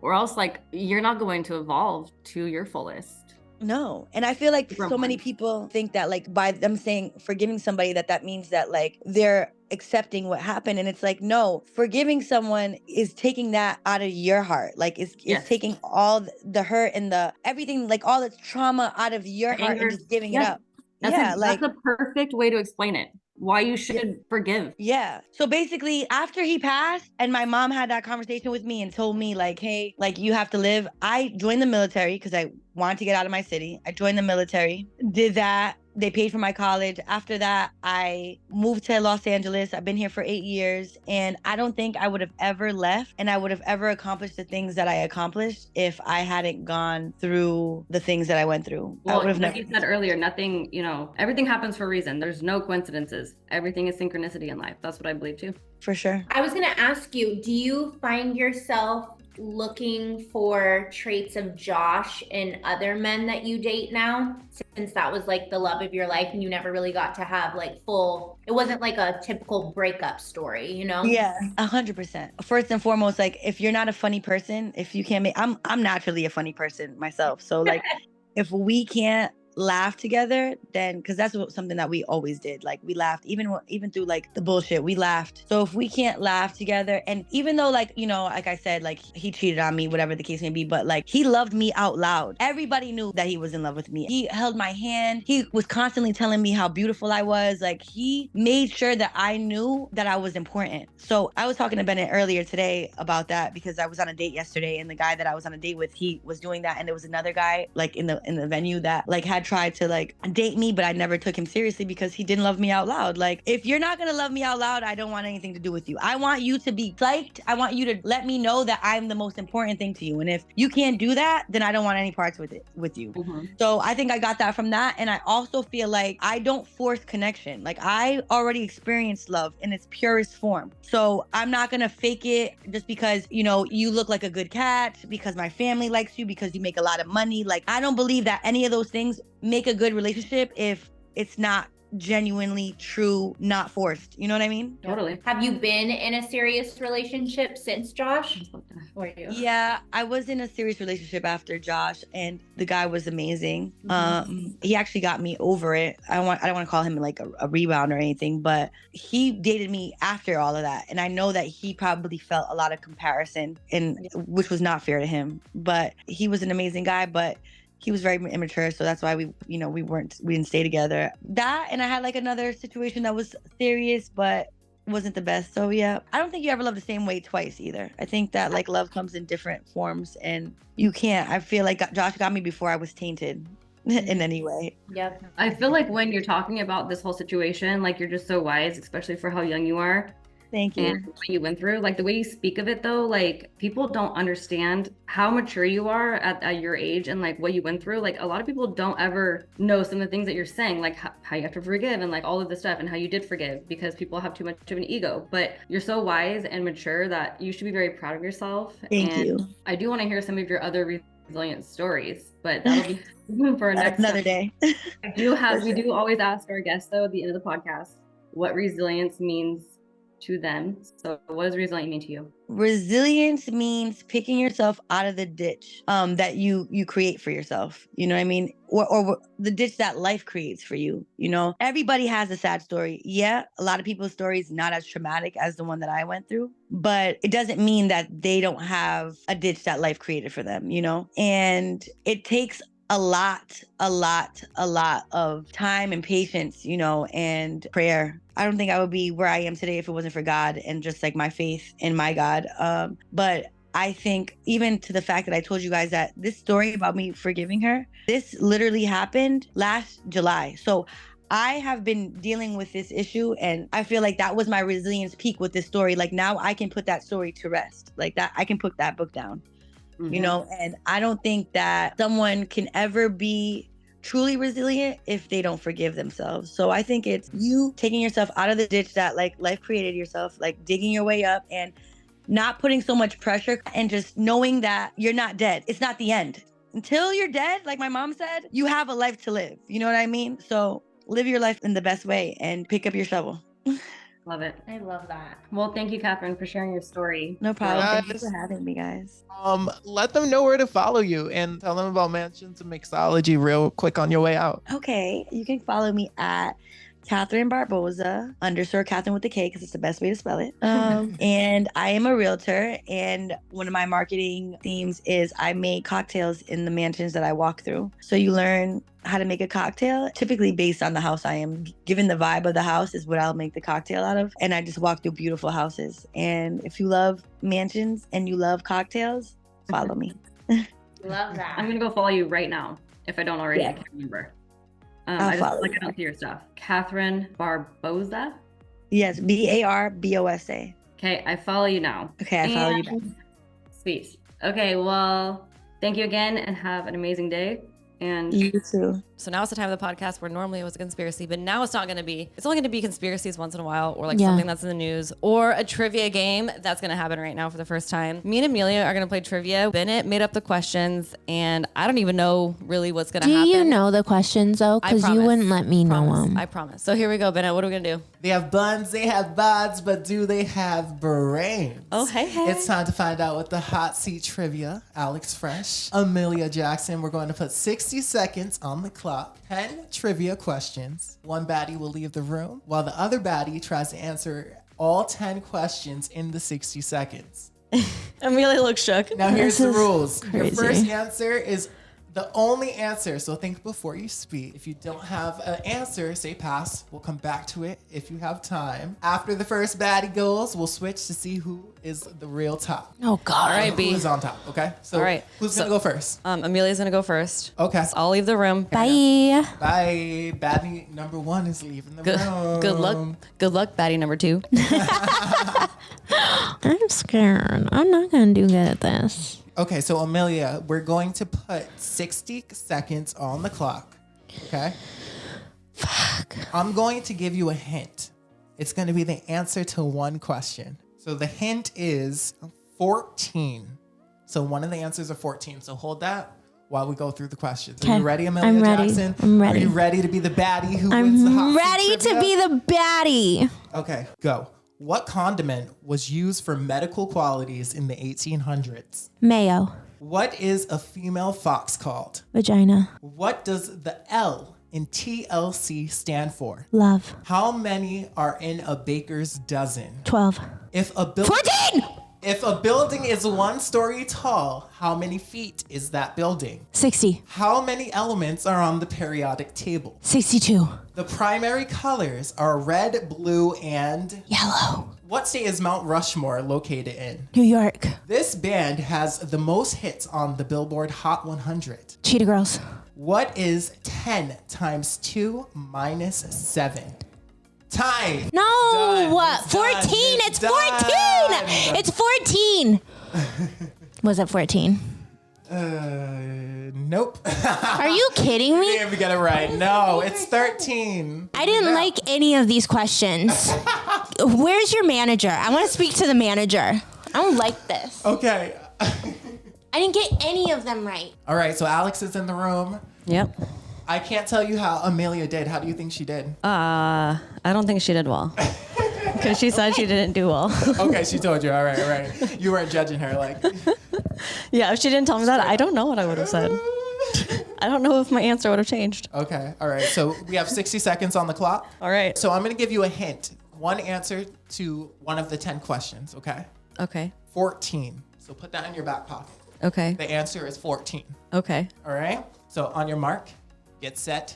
or else like you're not going to evolve to your fullest. No. And I feel like so many people think that like by them saying forgiving somebody that means that like they're accepting what happened. And it's like, no, forgiving someone is taking that out of your heart. Like it's taking all the hurt and the everything, like all the trauma out of your heart and just giving it up. That's a perfect way to explain it. Why you should forgive. Yeah. So basically, after he passed and my mom had that conversation with me and told me like, hey, like you have to live. I joined the military because I wanted to get out of my city. I joined the military, did that. They paid for my college. After that, I moved to Los Angeles. I've been here for 8 years, and I don't think I would have ever left and I would have ever accomplished the things that I accomplished if I hadn't gone through the things that I went through. Well, like you said earlier, nothing, you know, everything happens for a reason. There's no coincidences. Everything is synchronicity in life. That's what I believe too. For sure. I was going to ask you, do you find yourself looking for traits of Josh in other men that you date now, since that was like the love of your life and you never really got to have like it wasn't like a typical breakup story, you know? Yeah, 100%. First and foremost, like if you're not a funny person, if you can't I'm naturally a funny person myself. So like if we can't laugh together, then because that's something that we always did. Like we laughed even through like the bullshit, we laughed. So if we can't laugh together, and even though like, you know, like I said, like he cheated on me, whatever the case may be, but like he loved me out loud. Everybody knew that he was in love with me. He held my hand. He was constantly telling me how beautiful I was. Like he made sure that I knew that I was important. So I was talking to Bennett earlier today about that because I was on a date yesterday, and the guy that I was on a date with, he was doing that, and there was another guy like in the venue that like had tried to like date me, but I never took him seriously because he didn't love me out loud. Like, if you're not gonna love me out loud, I don't want anything to do with you. I want you to be psyched. I want you to let me know that I'm the most important thing to you. And if you can't do that, then I don't want any parts with you. So I think I got that from that. And I also feel like I don't force connection. Like, I already experienced love in its purest form. So I'm not gonna fake it just because, you know, you look like a good cat, because my family likes you, because you make a lot of money. Like, I don't believe that any of those things make a good relationship if it's not genuinely true, not forced. You know what I mean? Totally. Have you been in a serious relationship since Josh? Or you? Yeah, I was in a serious relationship after Josh, and the guy was amazing. He actually got me over it. I don't want to call him like a rebound or anything, but he dated me after all of that, and I know that he probably felt a lot of comparison, and which was not fair to him. But he was an amazing guy, but he was very immature, so that's why we didn't stay together. That, and I had like another situation that was serious, but wasn't the best. So yeah, I don't think you ever love the same way twice either. I think that like love comes in different forms, and you can't. I feel like Josh got me before I was tainted in any way. Yep. I feel like when you're talking about this whole situation, like you're just so wise, especially for how young you are. Thank you. And what you went through, like the way you speak of it though, like people don't understand how mature you are at your age and like what you went through. Like a lot of people don't ever know some of the things that you're saying, like how you have to forgive and like all of this stuff and how you did forgive, because people have too much of an ego. But you're so wise and mature that you should be very proud of yourself. Thank you. I do want to hear some of your other resilient stories, but that'll be for another day. We do always ask our guests though at the end of the podcast what resilience means to them. So what does resilient mean to you? Resilience means picking yourself out of the ditch that you create for yourself. You know what I mean? Or the ditch that life creates for you. You know, everybody has a sad story. Yeah, a lot of people's stories not as traumatic as the one that I went through, but it doesn't mean that they don't have a ditch that life created for them, you know? And it takes a lot of time and patience, you know, and prayer. I don't think I would be where I am today if it wasn't for God and just like my faith in my God. But I think even to the fact that I told you guys that this story about me forgiving her, this literally happened last July. So I have been dealing with this issue, and I feel like that was my resilience peak with this story. Like now I can put that story to rest. Like that, I can put that book down. You know, and I don't think that someone can ever be truly resilient if they don't forgive themselves. So I think it's you taking yourself out of the ditch that like life created yourself, like digging your way up and not putting so much pressure, and just knowing that you're not dead. It's not the end. Until you're dead, like my mom said, you have a life to live. You know what I mean? So live your life in the best way and pick up your shovel. Love it. I love that. Well, thank you, Catherine, for sharing your story. No problem. Yes. Thank you for having me, guys. Let them know where to follow you and tell them about Mansions and Mixology real quick on your way out. Okay, you can follow me at Catherine Barboza _ Catherine with the K, because it's the best way to spell it. And I am a realtor, and one of my marketing themes is I make cocktails in the mansions that I walk through. So you learn how to make a cocktail, typically based on the house I am. Given the vibe of the house is what I'll make the cocktail out of. And I just walk through beautiful houses. And if you love mansions and you love cocktails, follow me. Love that. I'm gonna go follow you right now if I don't already. Yeah. I can't remember. I'll follow I you. don't see your stuff. Catherine Barboza. Yes, Barbosa. Okay, I follow you now. Okay, I follow you back. Sweet. Okay, well, thank you again and have an amazing day. And You too. So now it's the time of the podcast where normally it was a conspiracy, but now it's not going to be. It's only going to be conspiracies once in a while, or like Yeah. something that's in the news, or a trivia game that's going to happen right now for the first time. Me and Amelia are going to play trivia. Bennett made up the questions, and I don't even know really what's going to Do happen. you know the questions though? I Because you promise. wouldn't let me know them. I promise. So here we go, Bennett. What are we going to do? They have buns, they have bods, but do they have brains? Oh, hey. It's time to find out with the hot seat trivia. Alex Fresh, Amelia Jackson. We're going to put 60 seconds on the clock. 10 trivia questions. One baddie will leave the room while the other baddie tries to answer all 10 questions in the 60 seconds. Amelia looks shook. Now here's This the is rules. Your crazy. first answer is the only answer. So think before you speak. If you don't have an answer, say pass. We'll come back to it if you have time. After the first baddie goes, we'll switch to see who is the real top. Oh God. All right, B. Who is on top, okay? So All right. who's going to go first? Amelia's gonna go first. Okay. So I'll leave the room. Bye. Bye. Baddie number 1 is leaving the room. Good luck. Good luck, baddie number 2. I'm scared. I'm not gonna do good at this. Okay, so Amelia, we're going to put 60 seconds on the clock. Okay? Fuck. I'm going to give you a hint. It's going to be the answer to one question. So the hint is 14. So one of the answers are 14. So hold that while we go through the questions. Are you ready, Amelia I'm ready. Jackson? I'm ready. Are you ready to be the baddie who wins the hot I'm seat ready to trivia? be the baddie. Okay, go. What condiment was used for medical qualities in the 1800s? Mayo. What is a female fox called? Vagina. What does the L in TLC stand for? Love. How many are in a baker's dozen? 12. If a building 14! If a building is 1 story tall, how many feet is that building? 60. How many elements are on the periodic table? 62. The primary colors are red, blue, and Yellow. what state is Mount Rushmore located in? New York. This band has the most hits on the Billboard Hot 100. Cheetah Girls. What is 10 times 2 minus 7? Time. No, Done. what? It's 14. done. It's It's 14. done. It's 14. Was it 14? Nope. Are you kidding me? Didn't even get it right. No, it's 13. I didn't like any of these questions. Where's your manager? I want to speak to the manager. I don't like this. Okay. I didn't get any of them right. All right, so Alex is in the room. Yep. I can't tell you how Amelia did. How do you think she did? I don't think she did well. Because she said she didn't do well. Okay, she told you. All right. You weren't judging her like. Yeah, if she didn't tell me that, I don't know what I would have said. I don't know if my answer would have changed. Okay, all right. So we have 60 seconds on the clock. All right. So I'm going to give you a hint. One answer to one of the 10 questions, okay? Okay. 14. So put that in your back pocket. Okay. The answer is 14. Okay. All right? So on your mark, get set,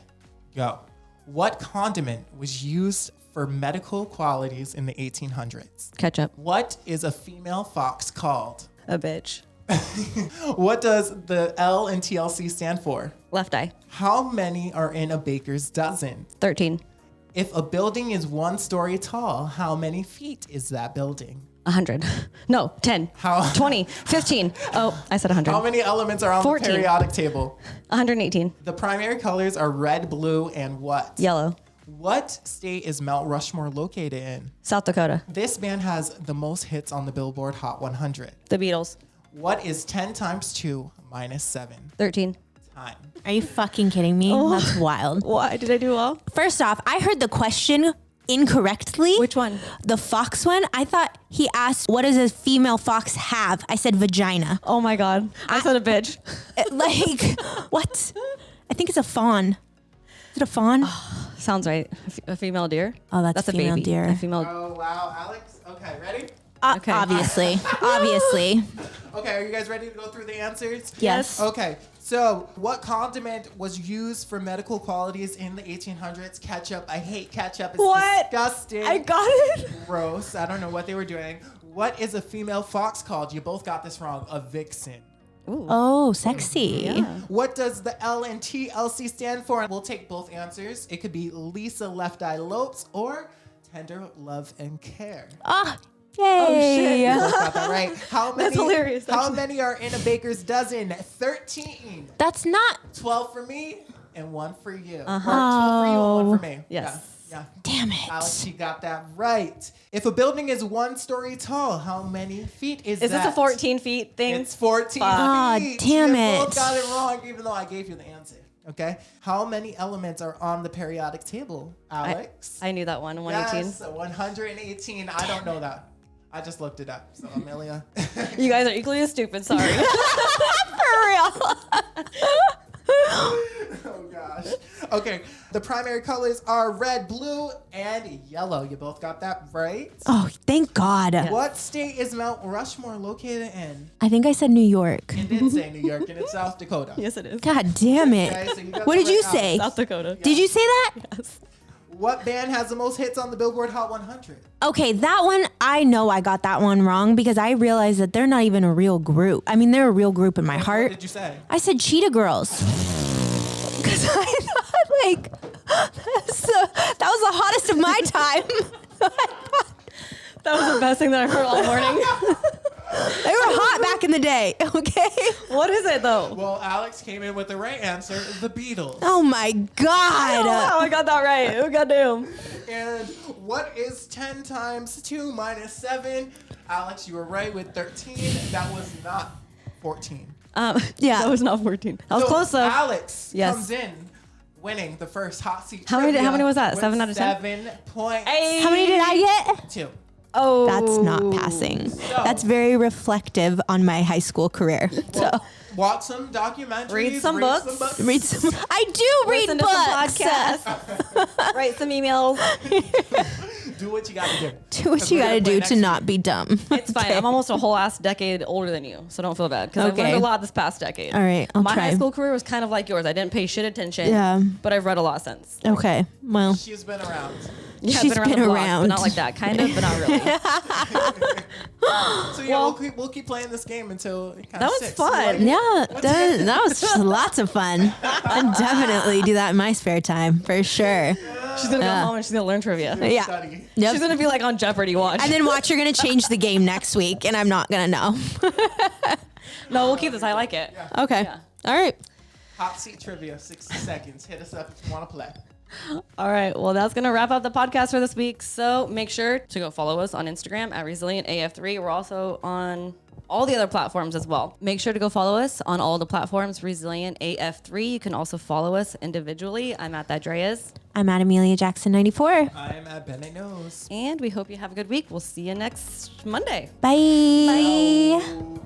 go. What condiment was used for medical qualities in the 1800s? Ketchup. What is a female fox called? A bitch. What does the L in TLC stand for? Left eye. How many are in a baker's dozen? 13. If a building is 1 story tall, how many feet is that building? 100. No, 10. How- 20. 15. Oh, I said 100. How many elements are on 14. the periodic table? 118. The primary colors are red, blue, and what? Yellow. What state is Mount Rushmore located in? South Dakota. This band has the most hits on the Billboard Hot 100. The Beatles. What is 10 times 2 minus 7? 13. Time. Are you fucking kidding me? That's wild. Why did I do well? First off, I heard the question incorrectly. Which one? The fox one. I thought he asked, what does a female fox have? I said vagina. Oh my God. I said a bitch. Like, what? I think it's a fawn. Is it a fawn? Sounds right. A female deer? Oh, that's a female baby. deer. A female. Oh, wow. Alex? Okay, ready? Okay. Obviously. Obviously. Okay, are you guys ready to go through the answers? Yes. Okay, so what condiment was used for medical qualities in the 1800s? Ketchup. I hate ketchup. It's What? disgusting. I got it. Gross. I don't know what they were doing. What is a female fox called? You both got this wrong. A vixen. Ooh. Oh, sexy. Yeah. What does the L and TLC stand for? We'll take both answers. It could be Lisa Left Eye Lopes or Tender Love and Care. Oh, yay. You both got that right. How many, That's hilarious, How actually. many are in a baker's dozen? 13. That's not, 12 for me and 1 for you. Or 12 Oh. for you and 1 for me. Yes. Yeah. damn it. Alex, you got that right. If a building is 1 story tall, how many feet is Is that? this a 14 feet thing? It's 14 Aw, feet. damn You it. both got it wrong, even though I gave you the answer. Okay. How many elements are on the periodic table, Alex? I knew that one. 118. Yes, 118. I don't know that. I just looked it up. So, Amelia. You guys are equally as stupid. Sorry. For real. Oh, gosh. Okay, the primary colors are red, blue, and yellow. You both got that right? Oh, thank God. What state is Mount Rushmore located in? I think I said New York. It did say New York, and it's South Dakota. Yes, it is. God damn it. Okay, so you got What that did you right, say? Alex. South Dakota. Did you say that? Yes. What band has the most hits on the Billboard Hot 100? Okay, that one, I know I got that one wrong because I realized that they're not even a real group. I mean, they're a real group in my What heart. did you say? I said Cheetah Girls. Because I thought, like, that was the hottest of my time. That was the best thing that I heard all morning. They were hot back in the day, okay? What is it though? Well, Alex came in with the right answer, the Beatles. Oh my God. Oh, I got that right. Oh, goddamn. And what is 10 times 2 minus 7? Alex, you were right with 13. That was not 14. Yeah. That was not 14. I was So close though. Alex Yes. comes in winning the first hot seat. How many trivia was that? with 7 out of 10? 7 points. How many did I get? 2. Oh. That's not passing. That's very reflective on my high school career. So Watch some documentaries. Read some books. read some. I do read Listen to books. some podcasts. Write some emails. Do what you gotta do. Do what 'Cause you we're got to gonna play do next to week. not be dumb. It's fine. I'm almost a whole ass decade older than you, so don't feel bad because I've Okay. learned a lot this past decade. All right, I'll My try. high school career was kind of like yours. I didn't pay shit attention. Yeah. But I've read a lot since. Okay. Well, She's been around. Yeah, I've She's the been block, around. but not like that. Kind of, but not really. So yeah, we'll keep playing this game until it kind That of was sticks. fun. yeah, that was just lots of fun. I'd definitely do that in my spare time for sure. She's gonna go home and she's gonna learn trivia. Yeah. Study. Yep. She's gonna be like on Jeopardy watch. And then watch, you're gonna change the game next week, and I'm not gonna know. No, we'll keep this. I like it. Okay. Yeah. All right. Hot seat trivia, 60 seconds. Hit us up if you want to play. All right. Well, that's going to wrap up the podcast for this week. So make sure to go follow us on Instagram at ResilientAF3. We're also on all the other platforms as well. Make sure to go follow us on all the platforms, ResilientAF3. You can also follow us individually. I'm at That Dreas. I'm at Amelia Jackson 94. I am at Bennett Knows. And we hope you have a good week. We'll see you next Monday. Bye. Out.